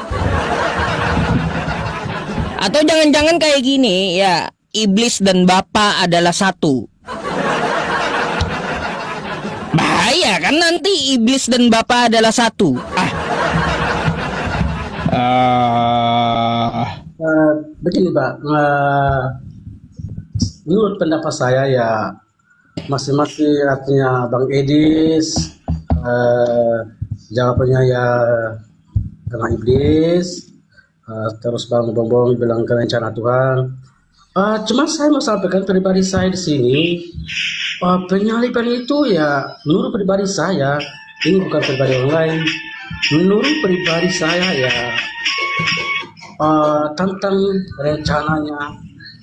Atau jangan-jangan kayak gini ya, iblis dan Bapa adalah satu. Bahaya kan nanti iblis dan Bapa adalah satu. Begini Pak, menurut pendapat saya ya masing-masing, artinya Bang Edis jawabannya ya karena iblis, terus Bang Bom Bom bilang ke rencana Tuhan. Cuma saya mau sampaikan pribadi saya di sini, penyaliban itu ya menurut pribadi saya, ini bukan pribadi orang lain, menurut pribadi saya ya tentang rencananya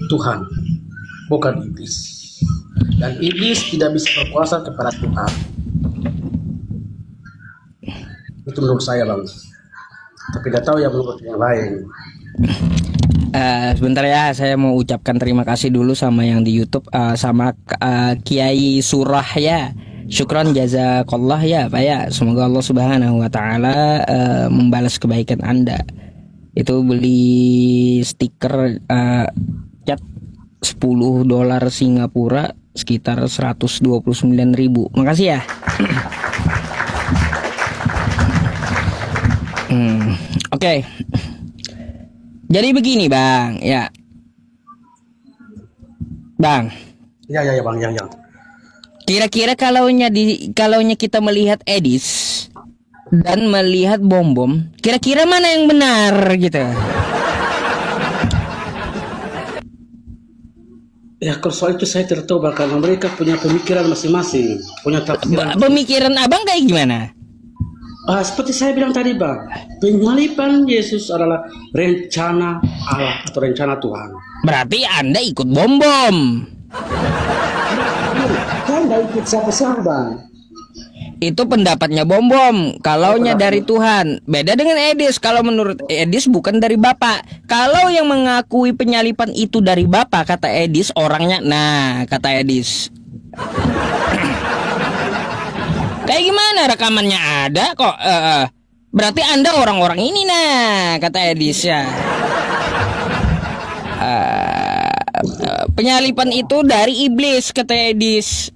Tuhan, bukan iblis. Dan iblis tidak bisa berkuasa kepada Tuhan. Itu menurut saya bang. Tapi tidak tahu ya menurut yang lain. Sebentar ya, saya mau ucapkan terima kasih dulu sama yang di YouTube, sama Kiai Surah ya. Syukron jazakallah ya Pak ya. Semoga Allah Subhanahu wa taala membalas kebaikan Anda. Itu beli stiker cat $10 Singapura sekitar 129.000. Makasih ya. Oke. Jadi begini bang, ya. Bang. Ya bang, yang. Kira-kira kalaunya kita melihat Edis dan melihat Bom Bom, kira-kira mana yang benar gitu? Ya kalau soal itu saya tidak tahu, karena mereka punya pemikiran masing-masing, punya tafsiran. Pemikiran abang kayak gimana? Seperti saya bilang tadi bang, penyaliban Yesus adalah rencana Allah atau rencana Tuhan. Berarti Anda ikut Bom Bom. Saya nggak ikut siapa-siapa bang. Itu pendapatnya Bom Bom. Kalaunya dari Tuhan. Beda dengan Edis. Kalau menurut Edis bukan dari Bapak. Kalau yang mengakui penyalipan itu dari Bapak, kata Edis orangnya. Nah, kata Edis. Kayak gimana rekamannya ada kok? Berarti Anda orang-orang ini nah, kata Edis ya. Penyalipan itu dari iblis, kata Edis.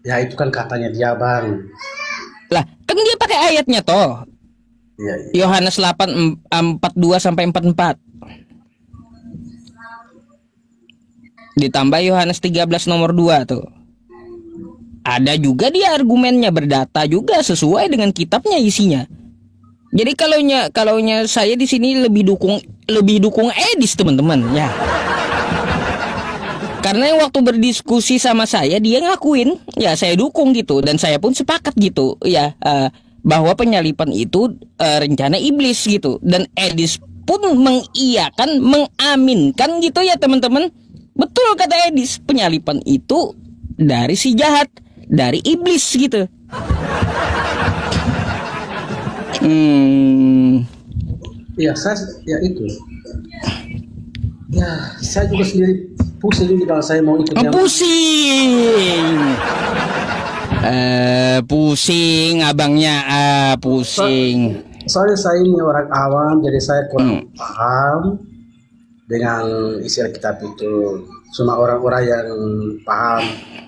Ya itu kan katanya dia bang. Lah, kan dia pakai ayatnya toh. Iya. Yohanes 8:42 sampai 44. Ditambah Yohanes 13 nomor 2 tuh. Ada juga dia argumennya, berdata juga sesuai dengan kitabnya isinya. Jadi kalaunya saya di sini lebih dukung Edis teman-teman ya. Karena waktu berdiskusi sama saya dia ngakuin ya saya dukung gitu, dan saya pun sepakat gitu ya, bahwa penyalipan itu rencana iblis gitu, dan Edis pun mengiyakan, mengaminkan gitu ya teman-teman. Betul kata Edis, penyalipan itu dari si jahat, dari iblis gitu. Ya saya ya itu. Ya, saya juga sendiri pusing ini kalau saya mau ikut Oh, yang pusing. Pusing abangnya, pusing. soalnya saya ini orang awam, jadi saya kurang paham dengan isi Alkitab itu. Cuma orang-orang yang paham,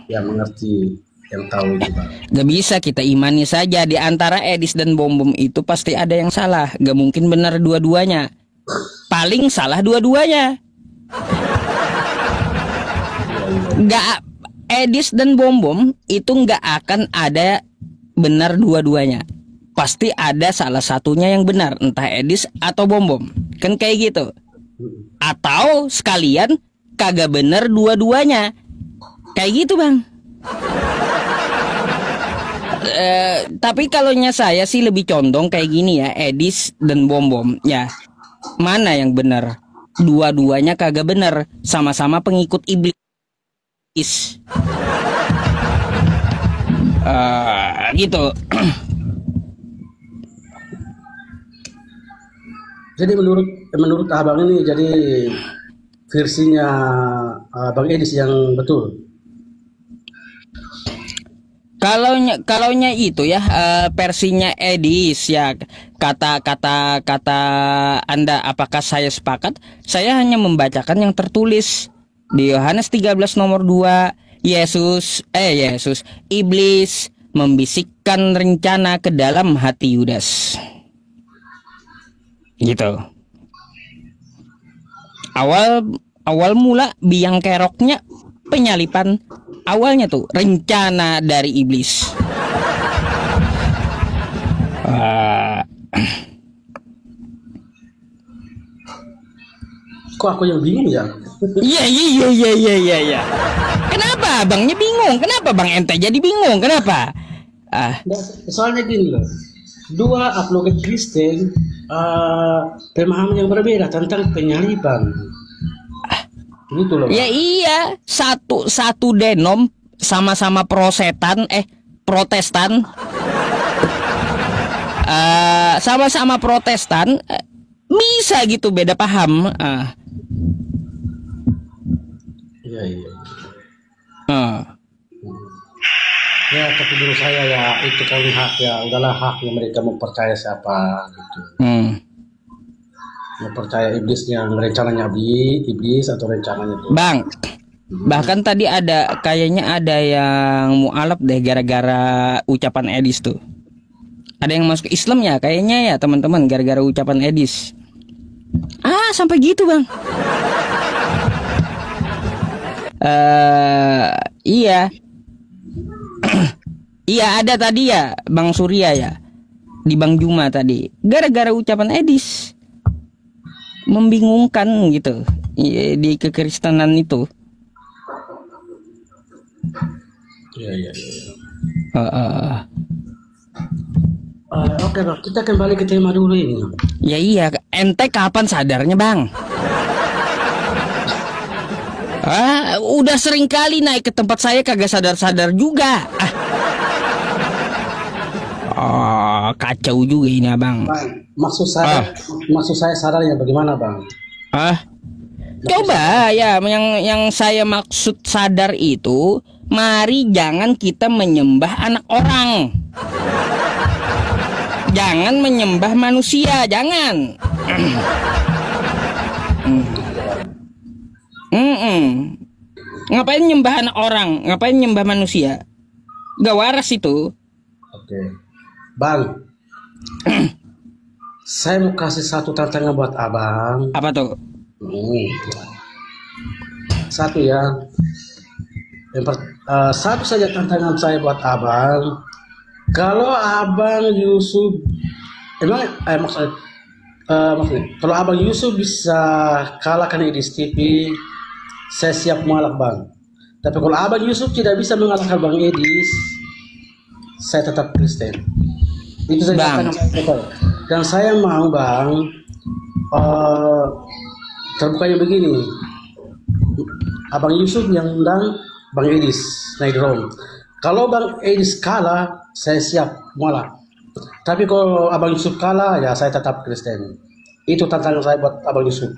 yang mengerti, yang tahu itu, Bang. Gak bisa kita imani saja, di antara Edis dan Bom Bom itu pasti ada yang salah. Gak mungkin benar dua-duanya. Paling salah dua-duanya. Gak, Edis dan Bom Bom itu gak akan ada benar dua-duanya. Pasti ada salah satunya yang benar, entah Edis atau Bom Bom. Kan kayak gitu. Atau sekalian kagak bener dua-duanya. Kayak gitu, Bang. Tapi kalaunya saya sih lebih condong kayak gini ya, Edis dan Bom Bom. Ya, mana yang benar? Dua-duanya kagak bener, sama-sama pengikut iblis. Gitu. Jadi menurut abang ini, jadi versinya Bang Edis yang betul. Kalaunya itu ya, versinya Edis ya, kata Anda, apakah saya sepakat? Saya hanya membacakan yang tertulis di Yohanes 13 nomor 2. Yesus, iblis membisikkan rencana ke dalam hati Yudas. Gitu. Awal mula biang keroknya penyalipan, awalnya tuh rencana dari iblis. Kok aku yang bingung ya? Iya. Kenapa abangnya bingung? Kenapa Bang Ente jadi bingung? Kenapa? Soalnya gini loh, dua apologet Kristen pemahaman yang berbeda tentang penyaliban. Gitu loh. Ya iya, satu denom, sama-sama Protestan. Sama-sama Protestan, bisa gitu beda paham. Iya. Ya, tapi dulu saya ya itu kan hak ya, udahlah haknya mereka mau percaya siapa gitu. Mau percaya iblisnya, rencananya iblis atau rencananya itu. Bang, bahkan tadi kayaknya ada yang mualaf deh gara-gara ucapan Edis tuh. Ada yang masuk Islam ya kayaknya ya teman-teman gara-gara ucapan Edis. Sampai gitu, Bang. Iya. Iya, ada tadi ya Bang Surya ya, di Bang Juma tadi, gara-gara ucapan Edis. Membingungkan gitu di kekristenan itu. Iya. Oke, Bang, kita kembali ke tema dulu ini. Ya iya, ente kapan sadarnya, Bang? Udah sering kali naik ke tempat saya kagak sadar-sadar juga. Kacau juga ini, Abang. Maksud saya sadarnya bagaimana, Bang? Coba ya, yang saya maksud sadar itu, mari jangan kita menyembah anak orang. Jangan menyembah manusia, jangan. Ngapain nyembah anak orang? Ngapain nyembah manusia? Gak waras itu. Oke. Bang, saya mau kasih satu tantangan buat abang. Apa tuh? Satu ya. Satu saja tantangan saya buat abang. Kalau abang Yusuf, maksudnya, kalau abang Yusuf bisa kalahkan Edis TV, saya siap mengalah, Bang. Tapi kalau abang Yusuf tidak bisa mengalahkan Bang Edis, saya tetap Kristen. Itu saja tantangan saya. Dan saya mau, Bang, terbukanya begini. Abang Yusuf yang undang Bang Edis naik drone. Kalau Bang Edis kalah, saya siap mengalah. Tapi kalau Abang Yusuf kalah, ya saya tetap Kristen. Itu tantangan saya buat Abang Yusuf.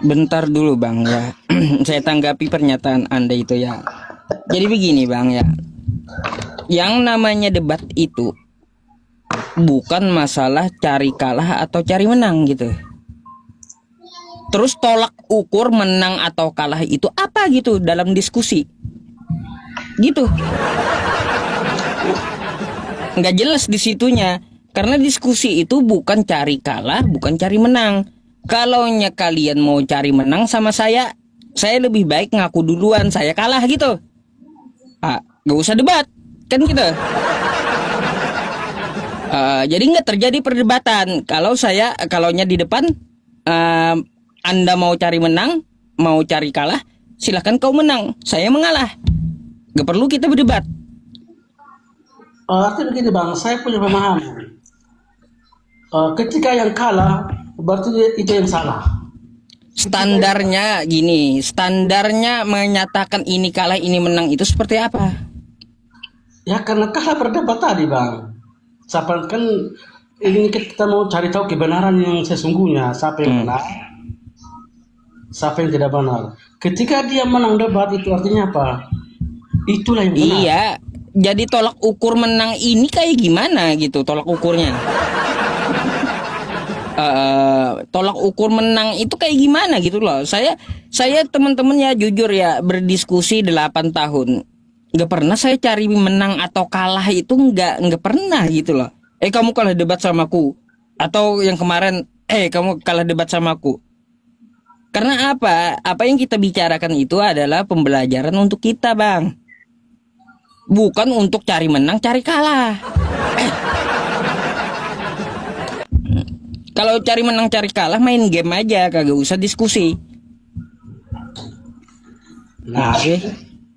bentar dulu Bang ya. Saya tanggapi pernyataan Anda itu ya. Jadi begini Bang ya. Yang namanya debat itu bukan masalah cari kalah atau cari menang gitu. Terus tolak ukur menang atau kalah itu apa gitu dalam diskusi? Gitu. Nggak jelas di situnya. Karena diskusi itu bukan cari kalah, bukan cari menang. Kalaunya kalian mau cari menang sama saya lebih baik ngaku duluan saya kalah gitu. Gak usah debat, kan gitu. Jadi nggak terjadi perdebatan. Kalaunya di depan, Anda mau cari menang, mau cari kalah, silahkan kau menang, saya mengalah. Gak perlu kita berdebat. Artinya begini Bang, saya punya pemahaman. Ketika yang kalah, berarti itu yang salah. Standarnya gini, standarnya menyatakan ini kalah, ini menang itu seperti apa? Ya karena kalah berdebat tadi Bang. Siapa kan ini kita mau cari tahu kebenaran yang sesungguhnya, siapa yang benar, siapa yang tidak benar. Ketika dia menang debat itu artinya apa? Itulah yang benar. Iya, jadi tolak ukur menang ini kayak gimana gitu tolak ukurnya? Tolak ukur menang itu kayak gimana gitu loh. Saya teman-teman ya jujur ya, berdiskusi 8 tahun nggak pernah saya cari menang atau kalah, itu nggak pernah gitu loh. Kamu kalah debat samaku, atau yang kemarin kamu kalah debat samaku. Karena apa yang kita bicarakan itu adalah pembelajaran untuk kita Bang, bukan untuk cari menang cari kalah. Kalau cari menang cari kalah main game aja, kagak usah diskusi.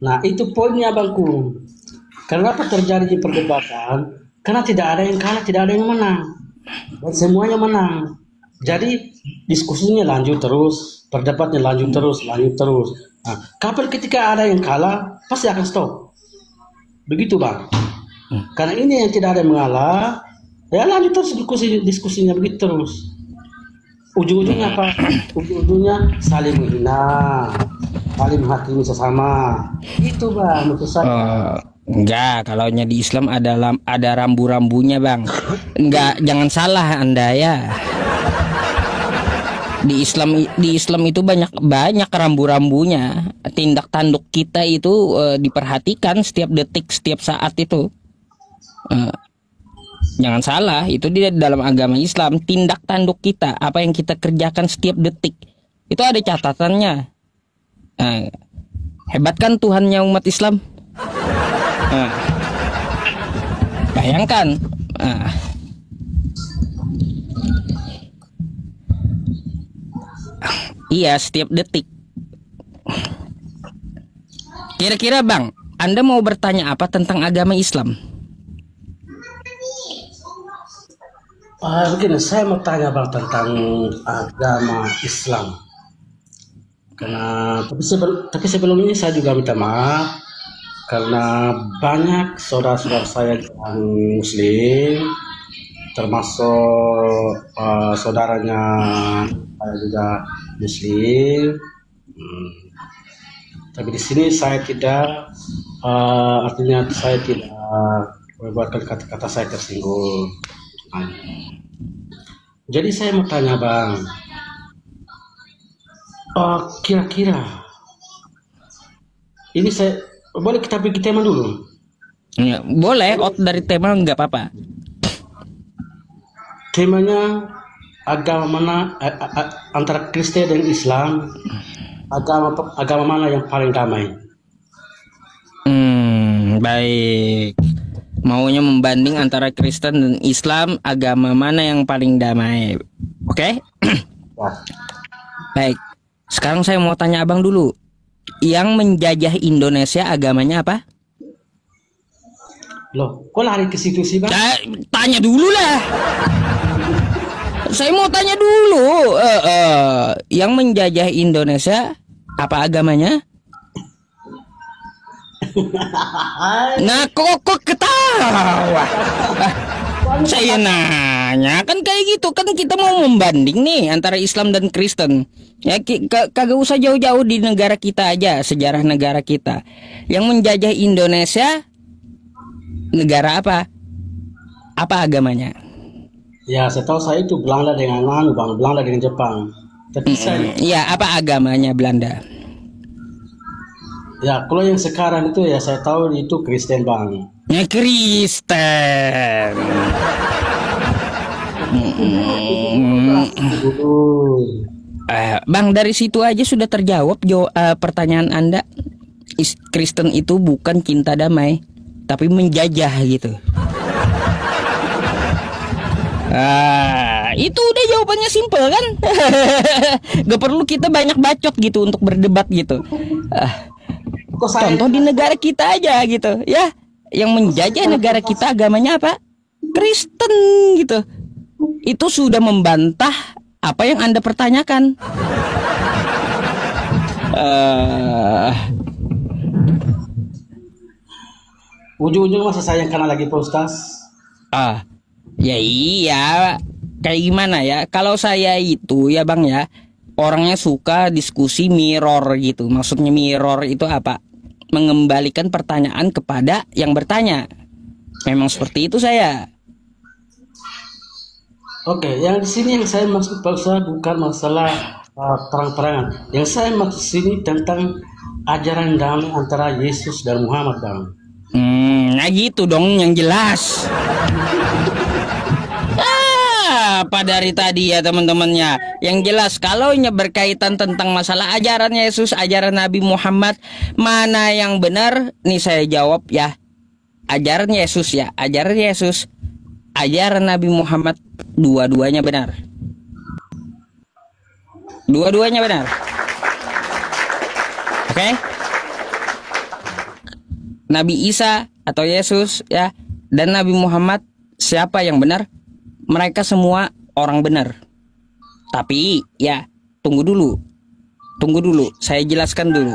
Nah itu poinnya Bangku. Kenapa terjadi di perdebatan? Karena tidak ada yang kalah, tidak ada yang menang, dan semuanya menang. Jadi diskusinya lanjut terus, perdebatannya lanjut terus. Nah, kapan ketika ada yang kalah, pasti akan stop. Begitu Bang. Karena ini yang tidak ada yang mengalah, ya lanjut terus diskusinya begitu terus. Ujung-ujungnya apa? Ujung-ujungnya saling menghina, saling menghakimi sesama. Itu Bang menurut saya. Enggak, kalaunya di Islam ada rambu-rambunya Bang. Enggak, jangan salah Anda ya. Di Islam itu banyak rambu-rambunya. Tindak tanduk kita itu diperhatikan setiap detik, setiap saat itu. Jangan salah, itu di dalam agama Islam, tindak tanduk kita, apa yang kita kerjakan setiap detik, itu ada catatannya. Hebat kan Tuhannya umat Islam? Bayangkan. Iya, setiap detik. Kira-kira Bang, Anda mau bertanya apa tentang agama Islam? Begini, saya mau tanya Bang tentang agama Islam. Tapi sebelum ini saya juga minta maaf karena banyak saudara-saudara saya yang Muslim, termasuk saudaranya saya juga Muslim. Tapi di sini saya tidak, artinya saya tidak membuatkan kata-kata saya tersinggung. Jadi saya mau tanya Bang, kira-kira ini saya boleh kita pergi tema dulu? Ya, boleh, dari tema nggak apa-apa. Temanya agama mana antara Kristen dan Islam, agama mana yang paling damai? Baik. Maunya membanding antara Kristen dan Islam, agama mana yang paling damai? Oke? Baik. Sekarang saya mau tanya Abang dulu. Yang menjajah Indonesia agamanya apa? Loh, kok lari ke situ sih Bang? Tanya dulu lah. Saya mau tanya dulu. Yang menjajah Indonesia apa agamanya? Nah, kok ketawa? Saya nanya kan kayak gitu kan, kita mau membanding nih antara Islam dan Kristen. Ya kagak usah jauh-jauh, di negara kita aja, sejarah negara kita. Yang menjajah Indonesia negara apa? Apa agamanya? Ya, setahu saya itu Belanda dengan Bang, Belanda dengan Jepang. Tapi saya, ya apa agamanya Belanda? ya kalau yang sekarang itu ya saya tahu itu Kristen Bang. Ya Kristen. Bang, dari situ aja sudah terjawab pertanyaan Anda. Kristen itu bukan cinta damai, tapi menjajah gitu. Itu udah jawabannya simpel kan? Gak perlu kita banyak bacot gitu untuk berdebat gitu. Contoh di negara kita aja gitu ya. Yang menjajah negara kita agamanya apa? Kristen gitu. Itu sudah membantah apa yang Anda pertanyakan. Ujung-ujung masa saya yang kena lagi Pak Ustaz? Ya iya. Kayak gimana ya? Kalau saya itu ya Bang ya, orangnya suka diskusi mirror gitu. Maksudnya mirror itu apa? Mengembalikan pertanyaan kepada yang bertanya. Memang seperti itu saya. Oke, yang di sini yang saya maksud Pak Ustaz bukan masalah terang-terangan. Yang saya maksud sini tentang ajaran damai antara Yesus dan Muhammad, Bang. Nah gitu dong yang jelas. Apa dari tadi ya teman-temannya? Yang jelas kalau berkaitan tentang masalah ajaran Yesus, ajaran Nabi Muhammad, mana yang benar? Nih saya jawab ya. Ajaran Yesus ya, ajaran Yesus. Ajaran Nabi Muhammad, dua-duanya benar. Dua-duanya benar. Oke? Nabi Isa atau Yesus ya, dan Nabi Muhammad, siapa yang benar? Mereka semua orang benar. Tapi ya, tunggu dulu, saya jelaskan dulu.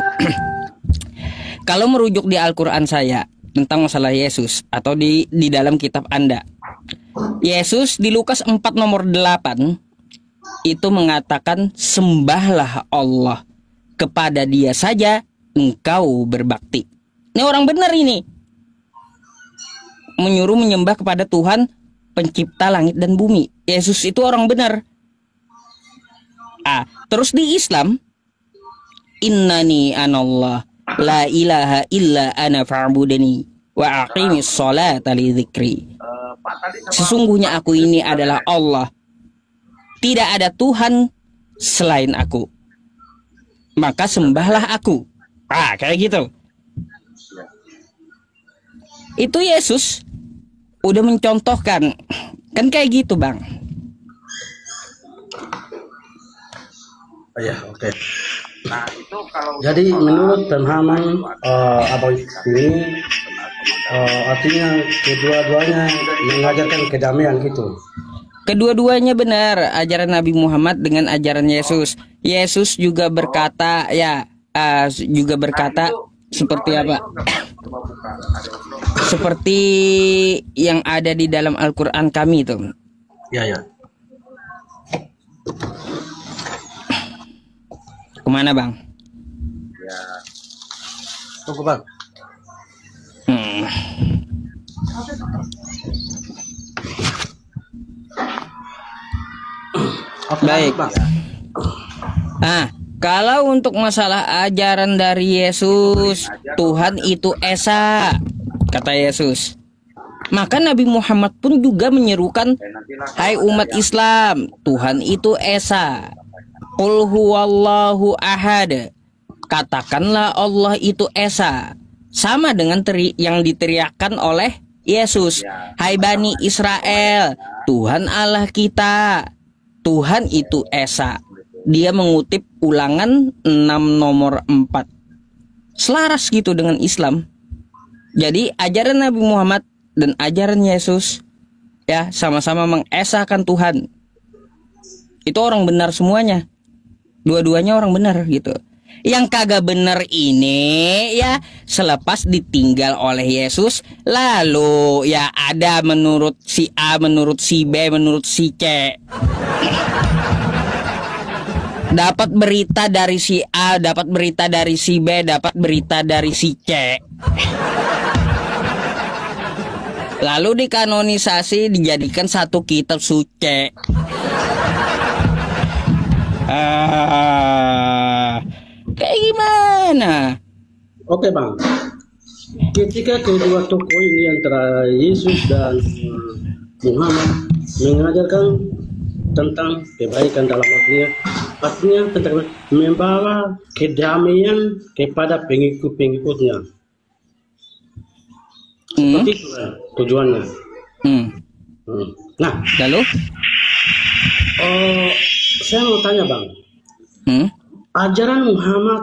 Kalau merujuk di Al-Quran saya tentang masalah Yesus, atau di dalam kitab Anda, Yesus di Lukas 4 nomor 8 itu mengatakan, sembahlah Allah, kepada Dia saja engkau berbakti. Ini orang benar ini, menyuruh menyembah kepada Tuhan pencipta langit dan bumi. Yesus itu orang benar. Terus di Islam, innani anallah la ilaha illa ana fa'budani wa aqimis sholata li dzikri. Sesungguhnya aku ini adalah Allah, tidak ada Tuhan selain aku, maka sembahlah aku. Kayak gitu. Itu Yesus udah mencontohkan, kan kayak gitu Bang. Ya, oke. Nah, itu kalau jadi menurut pemahaman Abang ini artinya kedua-duanya mengajarkan kedamaian gitu. Kedua-duanya benar, ajaran Nabi Muhammad dengan ajaran Yesus. Yesus juga berkata seperti apa? Seperti yang ada di dalam Al-Quran kami itu. Ya. Kemana Bang? Ya. Tunggu Bang. Baik. Kalau untuk masalah ajaran dari Yesus, Tuhan itu Esa, kata Yesus. Maka Nabi Muhammad pun juga menyerukan, hai umat Islam, Tuhan itu Esa. Qul huwallahu ahad. Katakanlah Allah itu Esa. Sama dengan yang diteriakkan oleh Yesus. Hai Bani Israel, Tuhan Allah kita, Tuhan itu Esa. Dia mengutip Ulangan 6 nomor 4. Selaras gitu dengan Islam. Jadi ajaran Nabi Muhammad dan ajaran Yesus ya sama-sama mengesahkan Tuhan. Itu orang benar semuanya. Dua-duanya orang benar gitu. Yang kagak bener ini ya selepas ditinggal oleh Yesus, lalu ya ada menurut si A, menurut si B, menurut si C. Dapat berita dari si A, dapat berita dari si B, dapat berita dari si C. Lalu dikanonisasi, dijadikan satu kitab suci. Kayak gimana? Oke bang, ketika kedua tokoh ini antara Yesus dan Muhammad mengajarkan tentang kebaikan dalam artinya tentang membawa kedamaian kepada pengikut-pengikutnya. Seperti itu kan tujuannya. Nah, lalu saya mau tanya bang, ajaran Muhammad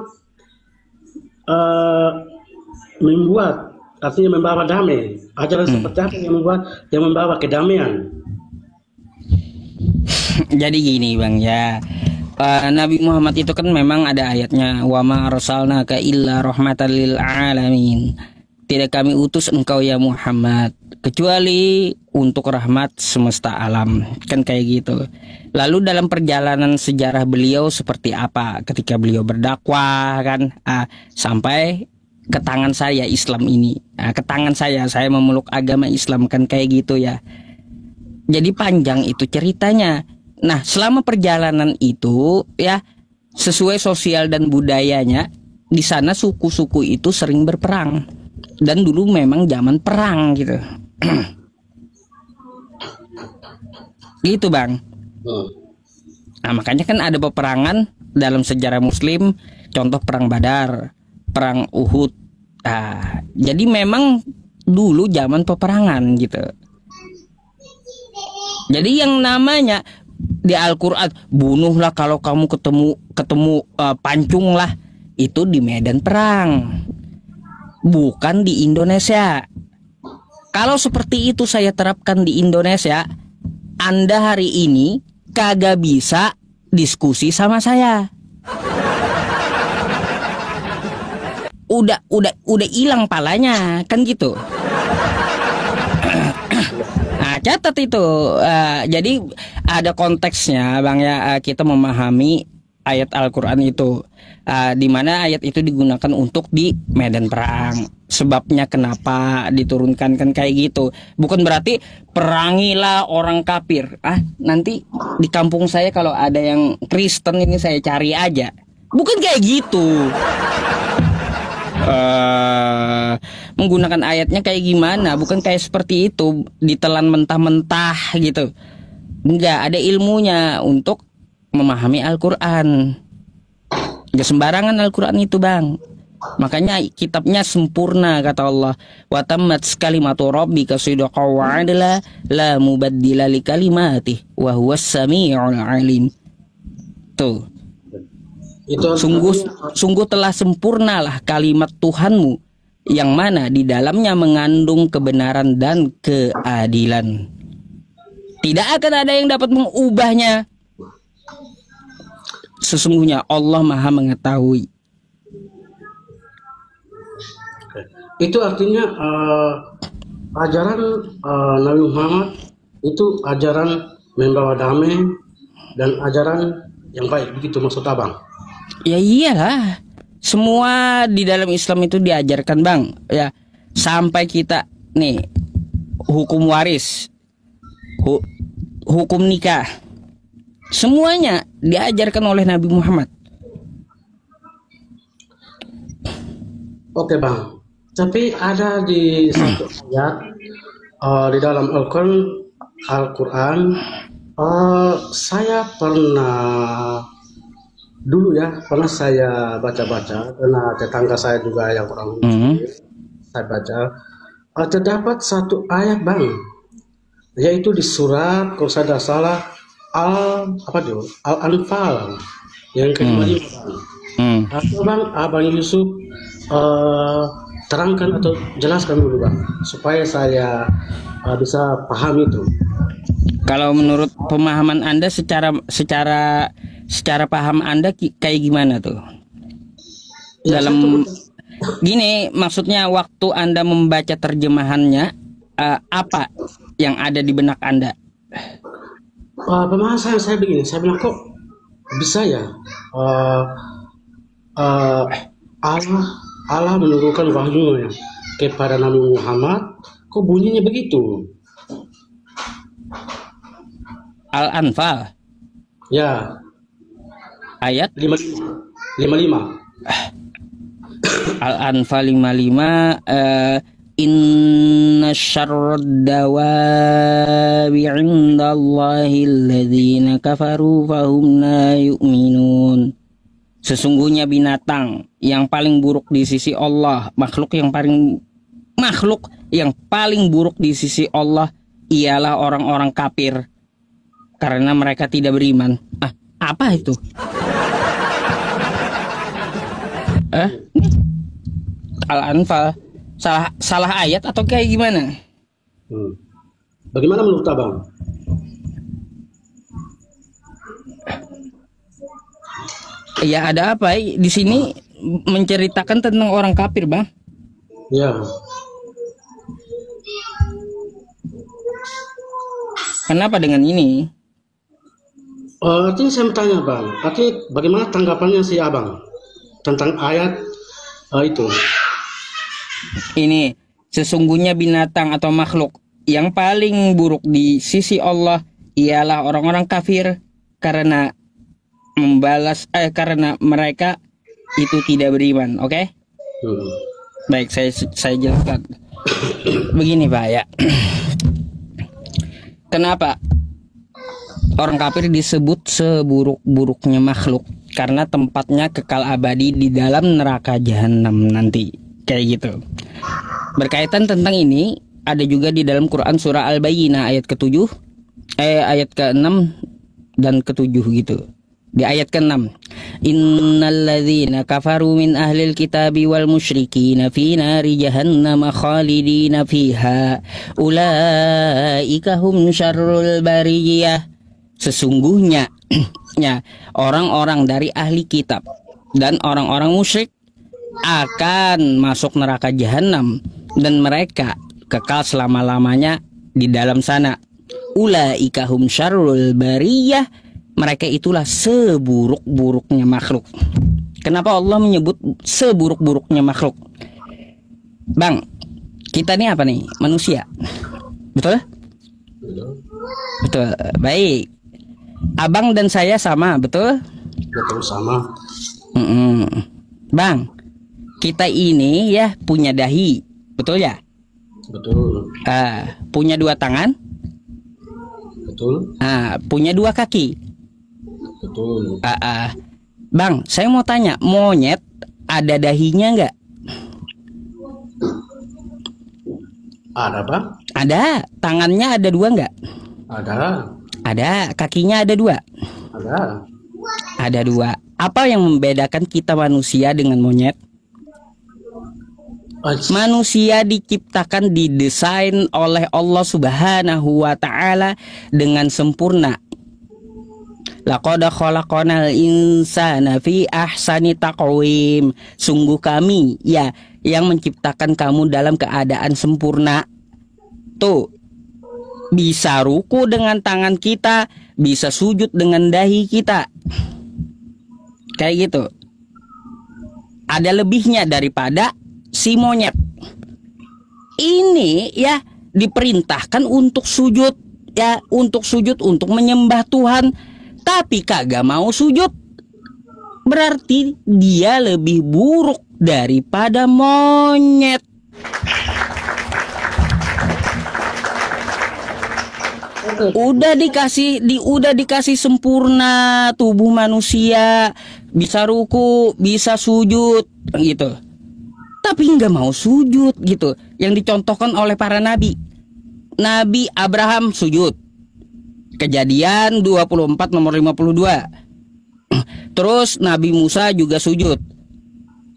membuat, artinya membawa damai. Ajaran seperti apa yang membawa kedamaian? Jadi gini bang ya, Nabi Muhammad itu kan memang ada ayatnya, wa ma arsalnaka illa rahmatan lil alamin. Tidak kami utus engkau ya Muhammad kecuali untuk rahmat semesta alam, kan kayak gitu. Lalu dalam perjalanan sejarah beliau seperti apa ketika beliau berdakwah kan, sampai ke tangan saya Islam ini, ke tangan saya memeluk agama Islam, kan kayak gitu ya. Jadi panjang itu ceritanya. Nah, selama perjalanan itu ya, sesuai sosial dan budayanya, di sana suku-suku itu sering berperang. Dan dulu memang zaman perang gitu. Gitu bang. Nah makanya kan ada peperangan dalam sejarah Muslim. Contoh perang Badar, perang Uhud. Jadi memang dulu zaman peperangan gitu. Jadi yang namanya di Al-Quran, bunuhlah kalau kamu ketemu pancung lah, itu di medan perang, bukan di Indonesia. Kalau seperti itu saya terapkan di Indonesia, Anda hari ini kagak bisa diskusi sama saya. Udah hilang palanya, kan gitu. Nah, catat itu. Jadi ada konteksnya bang ya, kita memahami ayat Al-Quran itu, di mana ayat itu digunakan untuk di medan perang. Sebabnya kenapa diturunkan kan kayak gitu. Bukan berarti perangilah orang kafir. Nanti di kampung saya kalau ada yang Kristen ini saya cari aja. Bukan kayak gitu. Menggunakan ayatnya kayak gimana? Bukan kayak seperti itu, ditelan mentah-mentah gitu. Enggak, ada ilmunya untuk memahami Al-Quran. Gak sembarangan Al-Quran itu bang. Makanya kitabnya sempurna kata Allah. Wa tammat kalimatu rabbika sidqan wa adla la mubaddila li kalimatihi wa huwas samiul alim. Tuh. Sungguh telah sempurnalah kalimat Tuhanmu yang mana di dalamnya mengandung kebenaran dan keadilan. Tidak akan ada yang dapat mengubahnya. Sesungguhnya Allah Maha mengetahui. Itu artinya ajaran Nabi Muhammad itu ajaran membawa damai dan ajaran yang baik, begitu maksud abang? Ya iyalah, semua di dalam Islam itu diajarkan bang ya, sampai kita nih hukum waris, hukum nikah, semuanya diajarkan oleh Nabi Muhammad. Oke bang, tapi ada di satu ayat di dalam Al-Quran, saya pernah saya baca-baca, karena tetangga saya juga yang orang Muslim, saya baca, terdapat satu ayat bang, yaitu di surat kalau saya tidak salah Al-Anfal yang ke-5 bang. Bang, abang Yusuf terangkan atau jelaskan dulu bang, supaya saya bisa paham itu. Kalau menurut pemahaman Anda secara paham Anda kayak gimana tuh? Ya, dalam gini, maksudnya waktu Anda membaca terjemahannya, apa yang ada di benak Anda? Pembahasan saya begini, saya bilang kok bisa ya Allah menurunkan wahyunya kepada Nabi Muhammad, kok bunyinya begitu? Al-Anfal Ya, ayat 55. Al-Anfal 55, inna syarrad dawabi 'indallahi alladzina kafaru fahum la yu'minun. Sesungguhnya binatang yang paling buruk di sisi Allah, makhluk yang paling buruk di sisi Allah ialah orang-orang kafir karena mereka tidak beriman. Apa itu? Al-Anfal salah ayat atau kayak gimana? Bagaimana menurut Abang? Ya ada apa? Di sini menceritakan tentang orang kafir, Bang. Ya. Kenapa dengan ini? Artinya saya mau tanya Bang, artinya bagaimana tanggapannya si Abang tentang ayat itu? Ini sesungguhnya binatang atau makhluk yang paling buruk di sisi Allah ialah orang-orang kafir karena karena mereka itu tidak beriman. Oke? Baik, saya jelaskan. Begini Pak ya. Kenapa orang kafir disebut seburuk-buruknya makhluk? Karena tempatnya kekal abadi di dalam neraka jahanam nanti. Kayak gitu. Berkaitan tentang ini ada juga di dalam Quran surah Al-Bayyinah ayat ke-7, ayat ke-6 dan ke-7 gitu. Di ayat ke-6, innalladzina kafaru min ahlil kitabi wal musyrikina fi nari jahannam khalidina fiha ulaika hum syarrul bariyah. Sesungguhnya orang-orang dari ahli kitab dan orang-orang musyrik akan masuk neraka jahanam dan mereka kekal selama-lamanya di dalam sana. Ulaika hum syarrul bariyah. Mereka itulah seburuk-buruknya makhluk. Kenapa Allah menyebut seburuk-buruknya makhluk? Bang, kita ini apa nih? Manusia. Betul? Betul. Baik. Abang dan saya sama, betul? Betul sama. Bang, kita ini ya punya dahi, betul ya? Betul. Punya 2 tangan? Betul. Punya 2 kaki? Betul. Bang, saya mau tanya, monyet ada dahinya nggak? Ada Bang? Ada. Tangannya ada 2 nggak? Ada. Ada. Kakinya ada 2? Ada. Ada 2. Apa yang membedakan kita manusia dengan monyet? Manusia diciptakan, didesain oleh Allah Subhanahu wa Ta'ala dengan sempurna. Laqad khalaqnal insana fi ahsani taqwim. Sungguh kami ya yang menciptakan kamu dalam keadaan sempurna. Tuh, bisa ruku dengan tangan kita, bisa sujud dengan dahi kita. Kayak gitu. Ada lebihnya daripada si monyet. Ini ya diperintahkan untuk sujud, ya untuk sujud, untuk menyembah Tuhan, tapi kagak mau sujud. Berarti dia lebih buruk daripada monyet. Udah dikasih sempurna tubuh manusia, bisa ruku, bisa sujud gitu. Tapi nggak mau sujud gitu. Yang dicontohkan oleh para nabi. Nabi Abraham sujud. Kejadian 24 nomor 52. Terus Nabi Musa juga sujud.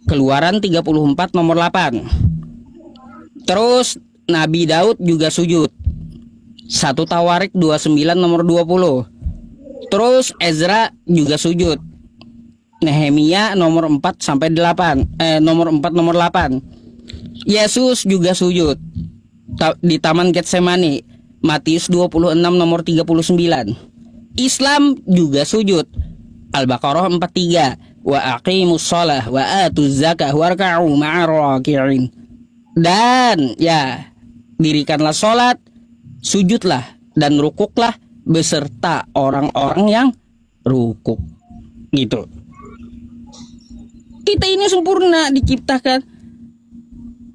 Keluaran 34 nomor 8. Terus Nabi Daud juga sujud. 1 Tawarik 29 nomor 20. Terus Ezra juga sujud. Nehemia nomor 4 sampai 8. Nomor 4 nomor 8. Yesus juga sujud di Taman Getsemani. Matius 26 nomor 39. Islam juga sujud. Al-Baqarah 43. Wa aqimus shalah wa atuz zakah warka'u ma'ar raki'in. Dan ya, dirikanlah salat, sujudlah dan rukuklah beserta orang-orang yang rukuk. Gitu. Kita ini sempurna diciptakan.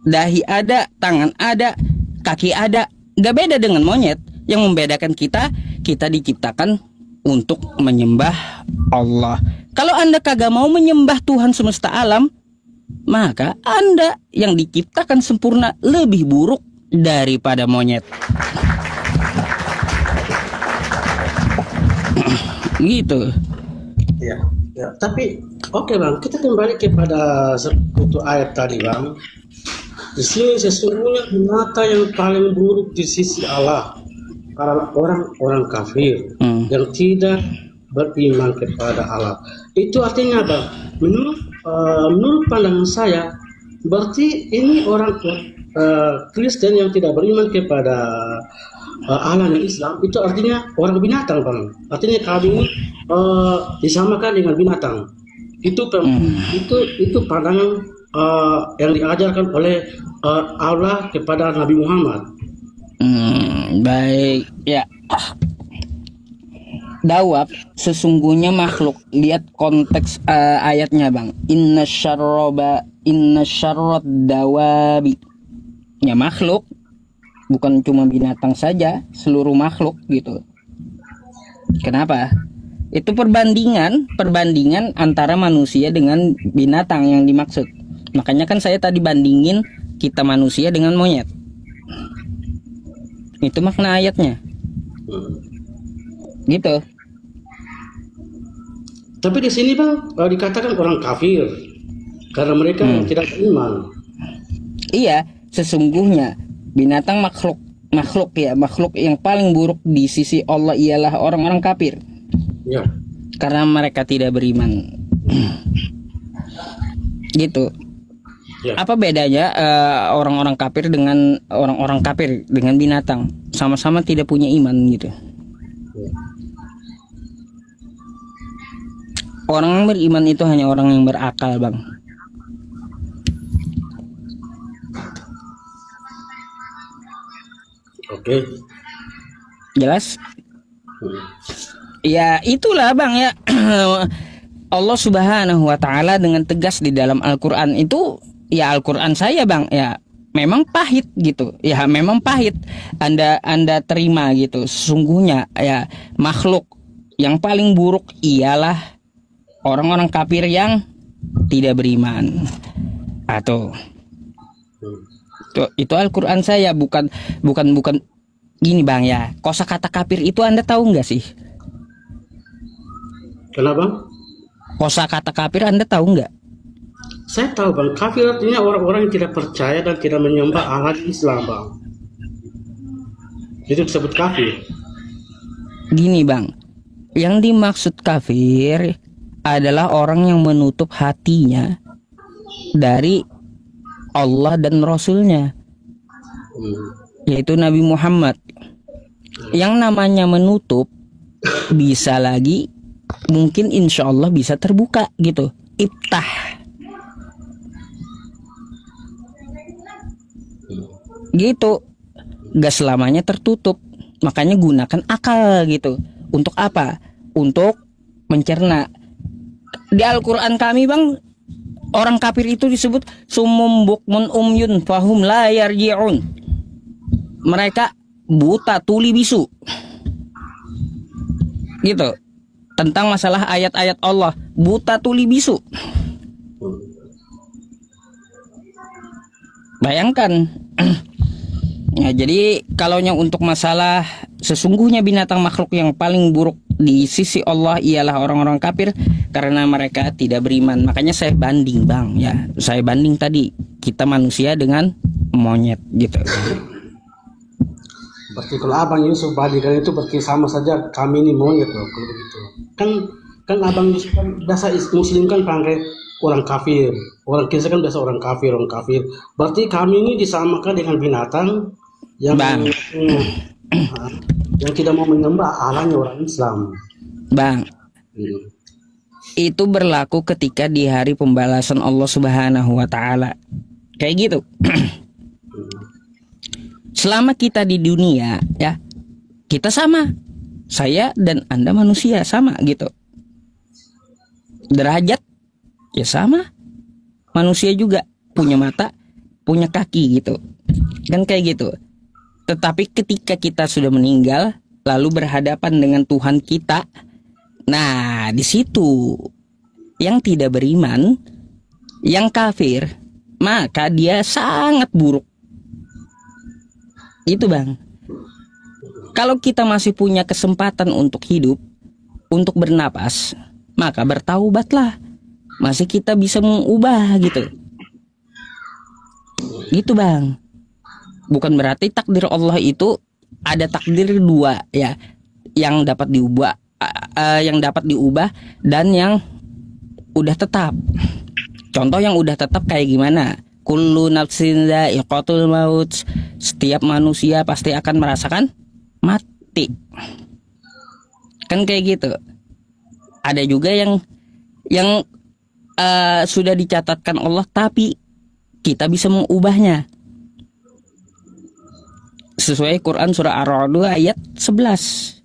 Dahi ada, tangan ada, kaki ada. Gak beda dengan monyet. Yang membedakan kita diciptakan untuk menyembah Allah. Kalau Anda kagak mau menyembah Tuhan semesta alam, maka Anda yang diciptakan sempurna lebih buruk daripada monyet. Gitu. Ya, ya. Tapi oke Bang, kita kembali kepada satu ayat tadi Bang. Di sini sesungguhnya binatang yang paling buruk di sisi Allah adalah orang-orang kafir yang tidak beriman kepada Allah. Itu artinya apa? Menurut pandangan saya, berarti ini orang Kristen yang tidak beriman kepada Allah dan Islam, itu artinya orang binatang Bang. Artinya kami ini disamakan dengan binatang. Itu pandangan yang diajarkan oleh Allah kepada Nabi Muhammad. Baik, ya. Dawab sesungguhnya makhluk. Lihat konteks ayatnya Bang. Inna syarrad dawabi. Ya makhluk, bukan cuma binatang saja, seluruh makhluk gitu. Kenapa? Itu perbandingan antara manusia dengan binatang yang dimaksud. Makanya kan saya tadi bandingin kita manusia dengan monyet. Itu makna ayatnya. Gitu. Tapi di sini Bang dikatakan orang kafir karena mereka tidak beriman. Iya, sesungguhnya binatang makhluk yang paling buruk di sisi Allah ialah orang-orang kafir. Ya. Karena mereka tidak beriman. Gitu. Ya. Apa bedanya orang-orang kafir dengan binatang? Sama-sama tidak punya iman gitu. Ya. Orang yang beriman itu hanya orang yang berakal Bang. Oke. Jelas? Ya itulah Bang ya. Allah Subhanahu wa Ta'ala dengan tegas di dalam Al-Quran itu, ya Al-Quran saya Bang, ya memang pahit gitu. Ya memang pahit. Anda terima gitu. Sesungguhnya ya makhluk yang paling buruk ialah orang-orang kafir yang tidak beriman. Atau itu Al-Quran saya, bukan gini Bang ya. Kosakata kafir itu Anda tahu nggak sih? Kenapa? Kosakata kafir Anda tahu nggak? Saya tahu Bang, kafir artinya orang-orang yang tidak percaya dan tidak menyembah Allah Islam Bang. Itu disebut kafir. Gini Bang, yang dimaksud kafir adalah orang yang menutup hatinya dari Allah dan Rasulnya, yaitu Nabi Muhammad. Yang namanya menutup bisa lagi, mungkin insya Allah bisa terbuka gitu. Iftah gitu, gak selamanya tertutup. Makanya gunakan akal gitu. Untuk apa? Untuk mencerna. Di Al-Quran kami Bang, orang kafir itu disebut sumum bukmun umyun fahum la yarji'un. Mereka buta tuli bisu. Gitu. Tentang masalah ayat-ayat Allah, buta tuli bisu. Bayangkan. Ya, jadi kalaunya untuk masalah sesungguhnya binatang makhluk yang paling buruk di sisi Allah ialah orang-orang kafir karena mereka tidak beriman. Makanya saya banding Bang ya. Saya banding tadi kita manusia dengan monyet gitu. Berarti kalau Abang Yusuf bandingkan itu berarti sama saja kami ini monyet loh kalau begitu. Kan kan abang Yusuf kan biasa muslim kan panggil orang kafir, orang Kristen kan biasa orang kafir, orang kafir. Berarti kami ini disamakan dengan binatang yang yang tidak mau menyembah Allahnya orang Islam. Bang, itu berlaku ketika di hari pembalasan Allah Subhanahu wa taala. Kayak gitu. Selama kita di dunia ya, kita sama. Saya dan Anda manusia sama gitu. Derajat ya sama. Manusia juga punya mata, punya kaki gitu. Kan kayak gitu. Tetapi ketika kita sudah meninggal lalu berhadapan dengan Tuhan kita, nah di situ yang tidak beriman, yang kafir, maka dia sangat buruk. Itu bang. Kalau kita masih punya kesempatan untuk hidup, untuk bernapas, maka bertaubatlah. Masih kita bisa mengubah gitu. Gitu bang. Bukan berarti takdir Allah itu ada takdir dua ya, yang dapat diubah, dan yang udah tetap. Contoh yang udah tetap kayak gimana? Kullu nafsin dha'iqatul maut. Setiap manusia pasti akan merasakan mati. Kan kayak gitu. Ada juga yang sudah dicatatkan Allah tapi kita bisa mengubahnya. Sesuai Quran surah Ar-Ra'd ayat 11.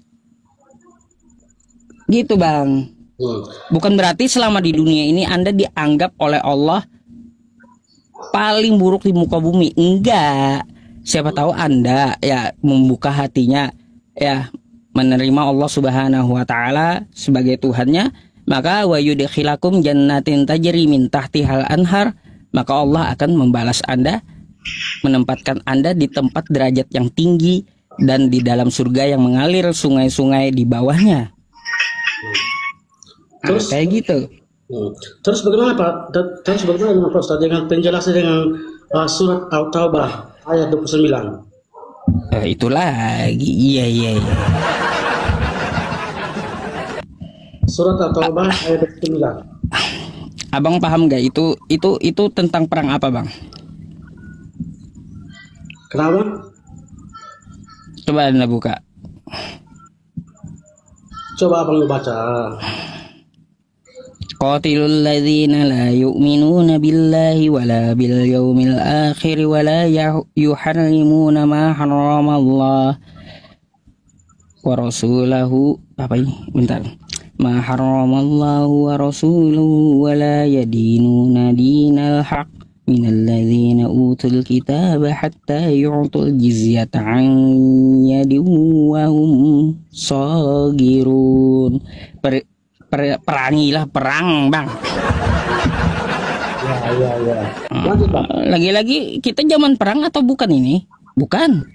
Gitu bang. Bukan berarti selama di dunia ini Anda dianggap oleh Allah paling buruk di muka bumi. Enggak. Siapa tahu Anda ya membuka hatinya ya menerima Allah Subhanahu wa taala sebagai Tuhannya, maka wa yudkhilakum jannatin tajri min tahtihal anhar, maka Allah akan membalas Anda, menempatkan Anda di tempat derajat yang tinggi dan di dalam surga yang mengalir sungai-sungai di bawahnya. Terus kayak gitu. Terus bagaimana Pak? Terus bagaimana Pak Ustaz dengan penjelasan dengan surat At-Taubah ayat 29? Itu lagi. Iya. Surat At-Taubah ayat 29. Abang paham gak itu tentang perang apa bang? Kenapa? Coba Anda buka. Coba abang baca. Qatilul ladzina la yu'minuna billahi wala bil yaumil akhir wala yuharrimuna ma harramallah wa rasulahu. Apa ini? Bentar. Ma harramallahu wa rasuluhu wala yadinuna dinal haq minal ladzina utul kitaba hatta yu'tul jizyata an yadin wa hum sagirun. Perangilah perang bang. Ya. Lanjut bang. Lagi-lagi kita zaman perang atau bukan ini? Bukan.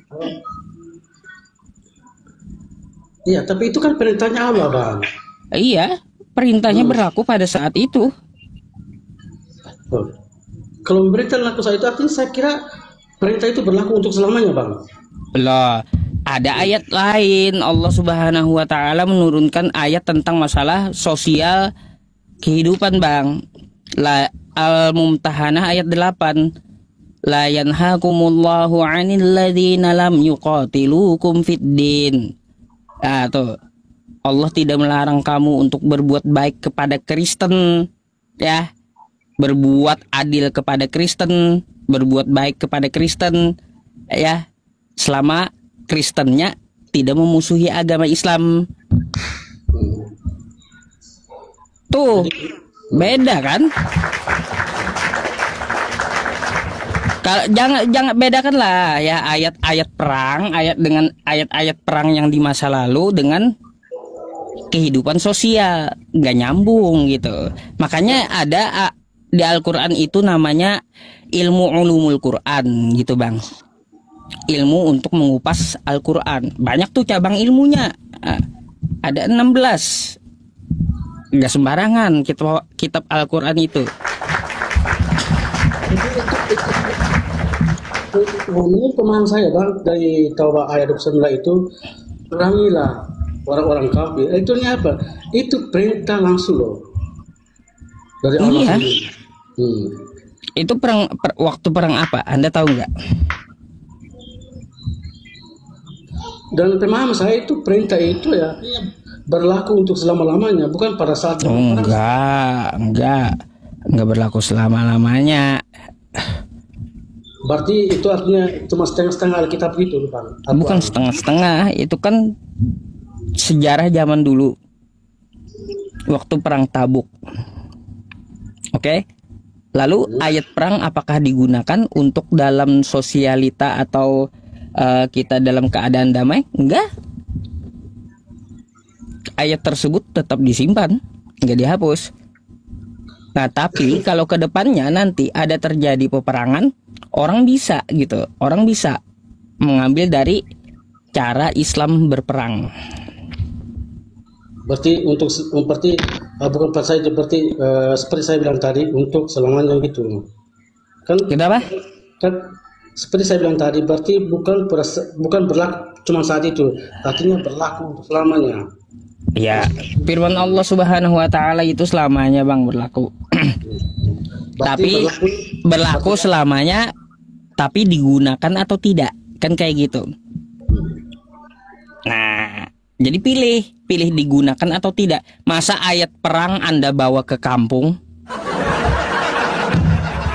Iya, tapi itu kan perintahnya Allah bang. Iya, perintahnya berlaku pada saat itu. Kalau perintah berlaku saat itu, artinya saya kira perintah itu berlaku untuk selamanya bang. Loh, ada ayat lain. Allah Subhanahu wa taala menurunkan ayat tentang masalah sosial kehidupan bang. Al-Mumtahanah ayat 8. La yanhakumullahu 'anil ladzina lam yuqatilukum fid din. Tuh. Allah tidak melarang kamu untuk berbuat baik kepada Kristen ya. Berbuat adil kepada Kristen, berbuat baik kepada Kristen ya. Selama Kristennya tidak memusuhi agama Islam. Tuh, beda kan? Kalau jangan bedakan lah ya ayat-ayat perang, ayat perang yang di masa lalu dengan kehidupan sosial, nggak nyambung gitu. Makanya ada di Al-Quran itu namanya ilmu ulumul Quran gitu bang. Ilmu untuk mengupas Al-Quran. Banyak tuh cabang ilmunya. Ada 16. Gak sembarangan kitab Al-Quran itu. Menurut pemahaman saya bang, dari Taubah ayat 29 itu, perangilah orang-orang kafir. Itu apa? Itu perintah langsung loh dari Allah Iya. sendiri. Itu waktu perang apa? Anda tahu nggak? Dan pemahaman saya itu perintah itu ya berlaku untuk selama-lamanya, bukan pada saat Oh, enggak berlaku selama-lamanya. Berarti itu artinya cuma setengah-setengah Alkitab gitu, Bang? Bukan setengah-setengah, itu kan sejarah zaman dulu. Waktu perang Tabuk. Oke? Lalu ayat perang apakah digunakan untuk dalam sosialita atau kita dalam keadaan damai? Enggak. Ayat tersebut tetap disimpan, enggak dihapus. Nah, tapi kalau ke depannya nanti ada terjadi peperangan, orang bisa gitu. Orang bisa mengambil dari cara Islam berperang. Berarti bukan pas saya seperti saya bilang tadi untuk selamanya gitu. Kan Kenapa? kan seperti saya bilang tadi, berarti bukan berlaku cuma saat itu, artinya berlaku untuk selamanya. Ya, firman Allah Subhanahu wa taala itu selamanya, Bang, berlaku. Tapi berlaku selamanya, tapi digunakan atau tidak, kan kayak gitu. Nah, jadi pilih digunakan atau tidak. Masa ayat perang Anda bawa ke kampung?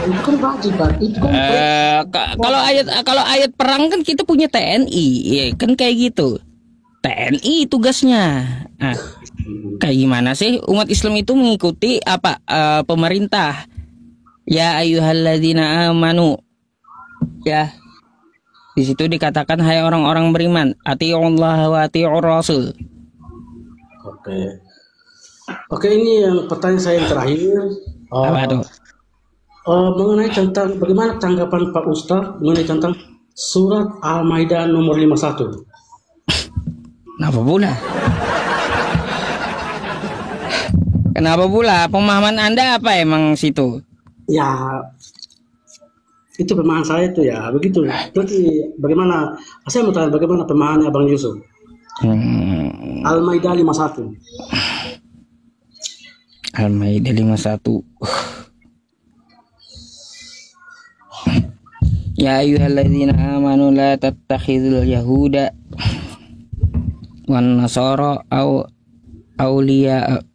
Itu kan wajib, Pak. Itu kan Kalau ayat perang kan kita punya TNI, ya kan kayak gitu. TNI tugasnya. Nah, kayak gimana sih umat Islam itu mengikuti apa pemerintah? Ya ayyuhalladzina amanu. Ya. Di situ dikatakan hai orang-orang beriman, atiiullah wa atiiur rasul. Oke, ini yang pertanyaan saya yang terakhir. Apa tuh? Mengenai tentang bagaimana tanggapan Pak Ustaz mengenai tentang surat Al-Maidah nomor 51. Kenapa pula? Pemahaman Anda apa emang situ? Ya, itu pemahaman saya itu ya begitu. Jadi bagaimana? Saya mau tanya bagaimana pemahamannya Abang Yusuf? Al-Maidah 51. Al-Maidah 51. Ya ayyuhalladzina amanu la tattakhidul yahuda wan nasara auliya.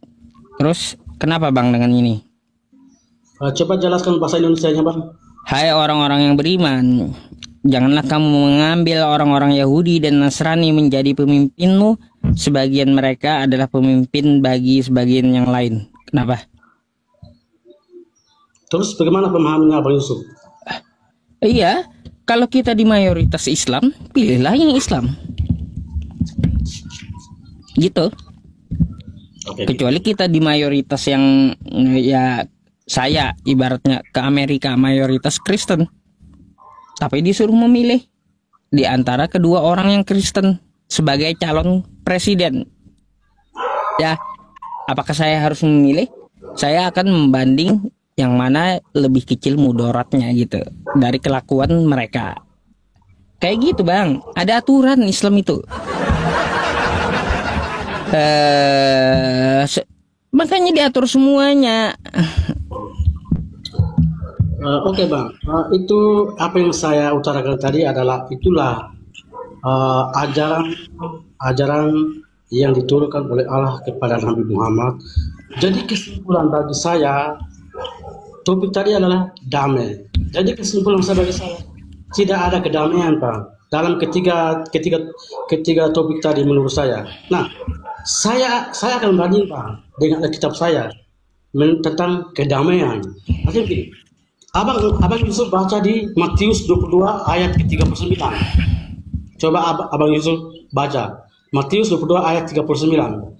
Terus kenapa Bang dengan ini? Coba jelaskan bahasa Indonesianya, Bang. Hai orang-orang yang beriman, janganlah kamu mengambil orang-orang Yahudi dan Nasrani menjadi pemimpinmu. Sebagian mereka adalah pemimpin bagi sebagian yang lain. Kenapa? Terus bagaimana pemahamannya Abang Yusuf? Iya, kalau kita di mayoritas Islam, pilihlah yang Islam. Gitu. Kecuali kita di mayoritas yang ya saya ibaratnya ke Amerika mayoritas Kristen. Tapi disuruh memilih di antara kedua orang yang Kristen sebagai calon presiden. Ya, apakah saya harus memilih? Saya akan membanding yang mana lebih kecil mudaratnya gitu dari kelakuan mereka. Kayak gitu, Bang. Ada aturan Islam itu. Makanya diatur semuanya. Oke, Bang. Itu apa yang saya utarakan tadi adalah itulah ajaran yang diturunkan oleh Allah kepada Nabi Muhammad. Jadi kesimpulan bagi saya, topik tadi adalah damai. Jadi kesimpulan saya bagi saya tidak ada kedamaian, Pak, dalam ketiga topik tadi menurut saya. Nah, saya akan banding, Pak, dengan kitab saya tentang kedamaian. Artinya begini, Abang Yusuf baca di Matius 22 ayat ke-39. Coba Abang Yusuf baca Matius 22 ayat 39.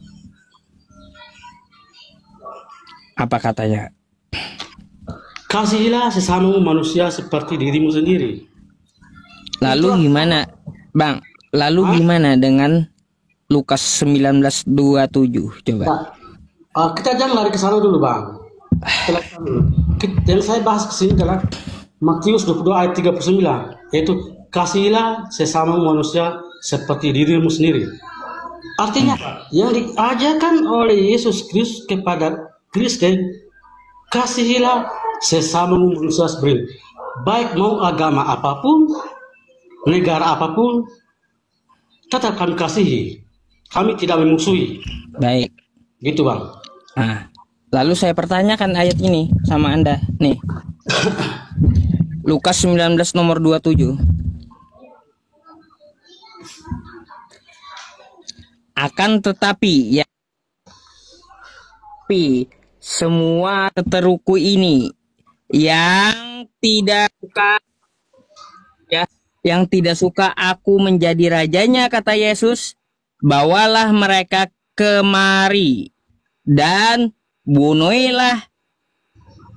Apa katanya? Kasihilah sesamamu manusia seperti dirimu sendiri. Lalu gimana, Bang? Lalu gimana dengan Lukas 19:27? Coba. Nah, kita jangan lari ke sana dulu, Bang. Yang saya bahas ke sini adalah Matius 22 ayat 39, yaitu kasihilah sesamamu manusia seperti dirimu sendiri. Artinya apa? Yang diajarkan oleh Yesus Kristus kepada Kristen, kasihilah sesama manusia seperti baik mau agama apapun, negara apapun, tetap kami kasihi. Kami tidak memusuhi. Baik. Gitu Bang. Nah, lalu saya pertanyakan ayat ini sama Anda. Nih. Lukas 19 nomor 27. Akan tetapi ya, semua teteruku ini yang tidak suka ya, yang tidak suka aku menjadi rajanya, kata Yesus, bawalah mereka kemari dan bunuhilah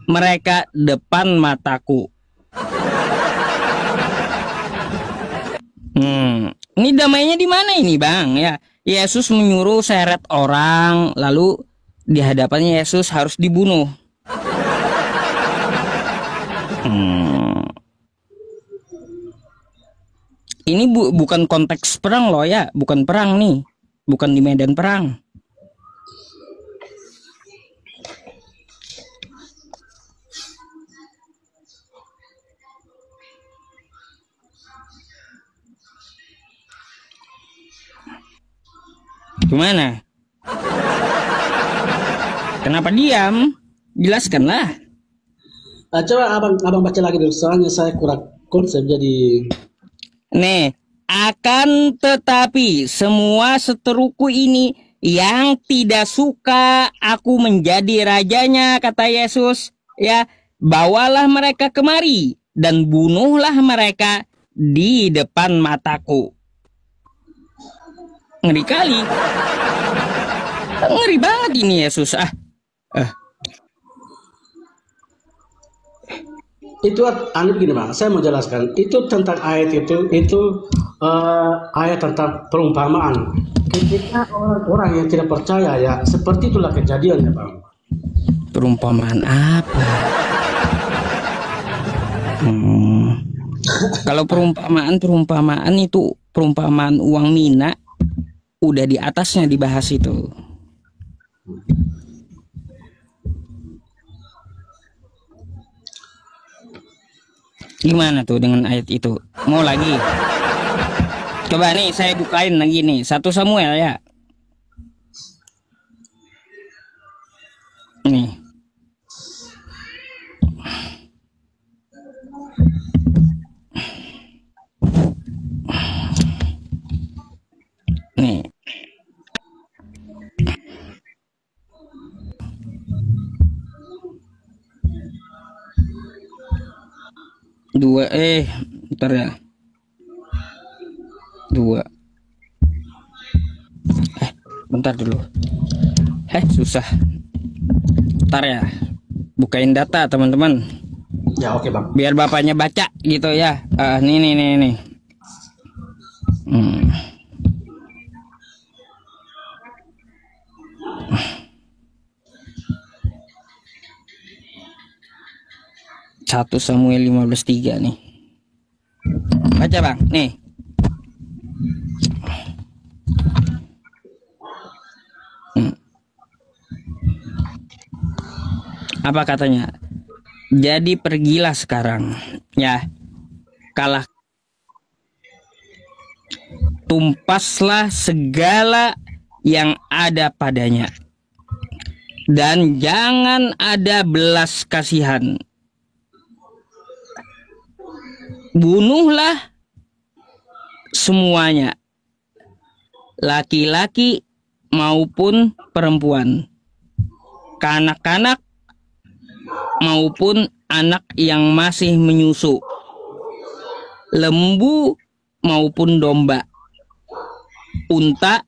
mereka depan mataku. Ini damainya di mana ini, Bang? Ya, Yesus menyuruh seret orang, lalu di hadapannya Yesus harus dibunuh. Ini bukan konteks perang loh ya, bukan perang nih, bukan di medan perang. Gimana? Kenapa diam? Jelaskanlah. Coba abang baca lagi dulu, soalnya saya kurang konsep jadi. Nih, akan tetapi semua seteruku ini yang tidak suka aku menjadi rajanya, kata Yesus, ya, bawalah mereka kemari dan bunuhlah mereka di depan mataku. Ngeri kali. Ngeri banget ini Yesus. Itu aneh gini Bang, saya mau jelaskan. Itu tentang ayat itu ayat tentang perumpamaan. Ketika orang-orang yang tidak percaya ya, seperti itulah kejadiannya Bang. Perumpamaan apa? Kalau perumpamaan itu perumpamaan uang mina, udah di atasnya dibahas itu. Gimana tuh dengan ayat itu? Mau lagi? Coba nih saya bukain lagi nih 1 Samuel ya. Nih. Nih. Bentar ya. 2. Bentar dulu. Susah. Bentar ya. Bukain data teman-teman. Ya oke Bang. Biar bapaknya baca gitu ya. Nih. 1 Samuel 15:3 nih. Baca Bang, nih. Apa katanya? Jadi pergilah sekarang, ya. Kalah. Tumpaslah segala yang ada padanya. Dan jangan ada belas kasihan. Bunuhlah semuanya, laki-laki maupun perempuan, kanak-kanak maupun anak yang masih menyusu, lembu maupun domba, unta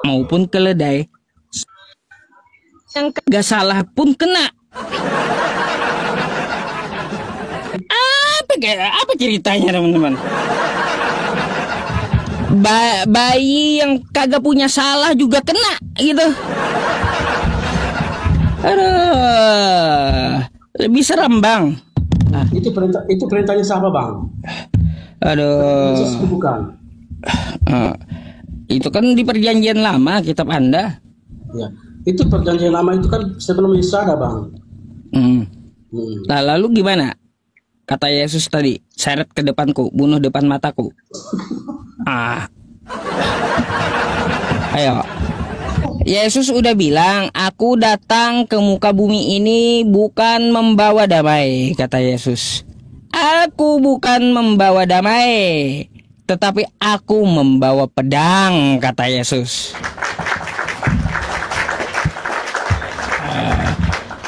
maupun keledai. Yang kagak salah pun kena. Apa ceritanya teman-teman? Bayi yang kagak punya salah juga kena gitu. Aduh, lebih serem Bang. Itu perintahnya siapa Bang? Aduh. Yesus bukan. Itu kan di perjanjian lama kitab Anda. Ya, itu perjanjian lama itu kan sebelum Yesus ada, Bang. Nah, lalu gimana? Kata Yesus tadi, seret ke depanku, bunuh depan mataku. Ayo. Yesus udah bilang, aku datang ke muka bumi ini bukan membawa damai, kata Yesus. Aku bukan membawa damai, tetapi aku membawa pedang, kata Yesus.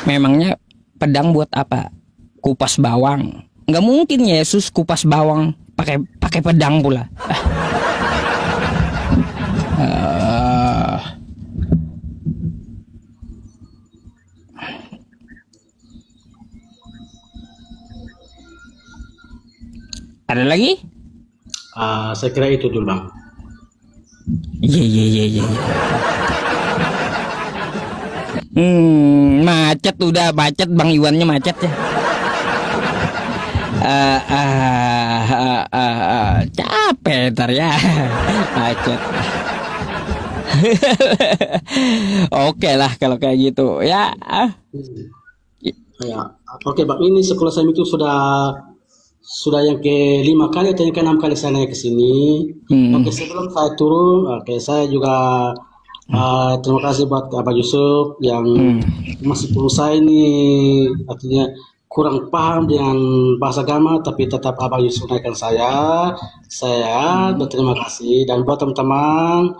Memangnya pedang buat apa? Kupas bawang. Nggak mungkin Yesus kupas bawang pakai pedang pula. Ada lagi? Saya kira itu dulu, Bang. Iya. Macet Bang Iwannya macet ya. Capek ntar ya. Macet. Oke lah kalau kayak gitu ya. Ya, oke, Bang. Ini sekolah saya itu sudah yang ke-5 kali atau yang ke-6 kali saya naik ke sini. Oke, sebelum saya turun, saya juga terima kasih buat Abah Yusuf yang masih perlu saya ini, artinya kurang paham dengan bahasa agama, tapi tetap Abah Yusuf naikkan saya berterima kasih. Dan buat teman-teman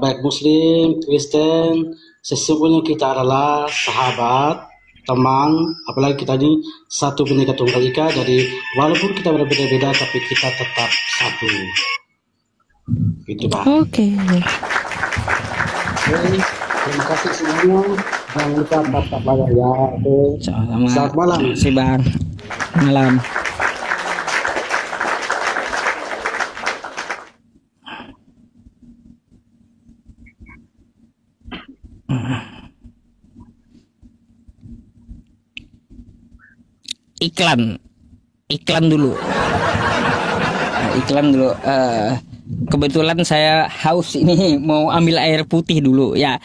baik Muslim, Kristen, sesungguhnya kita adalah sahabat, teman, apalagi kita ini satu Bhinneka Tunggal Ika. Jadi walaupun kita berbeda-beda, tapi kita tetap satu. Gitu, Bang. Oke. Terima kasih semuanya. Jangan lupa tetap bayar ya. Selamat malam. Terima kasih, Bang. Malam. Iklan dulu. Iklan dulu. Kebetulan saya haus ini, mau ambil air putih dulu ya.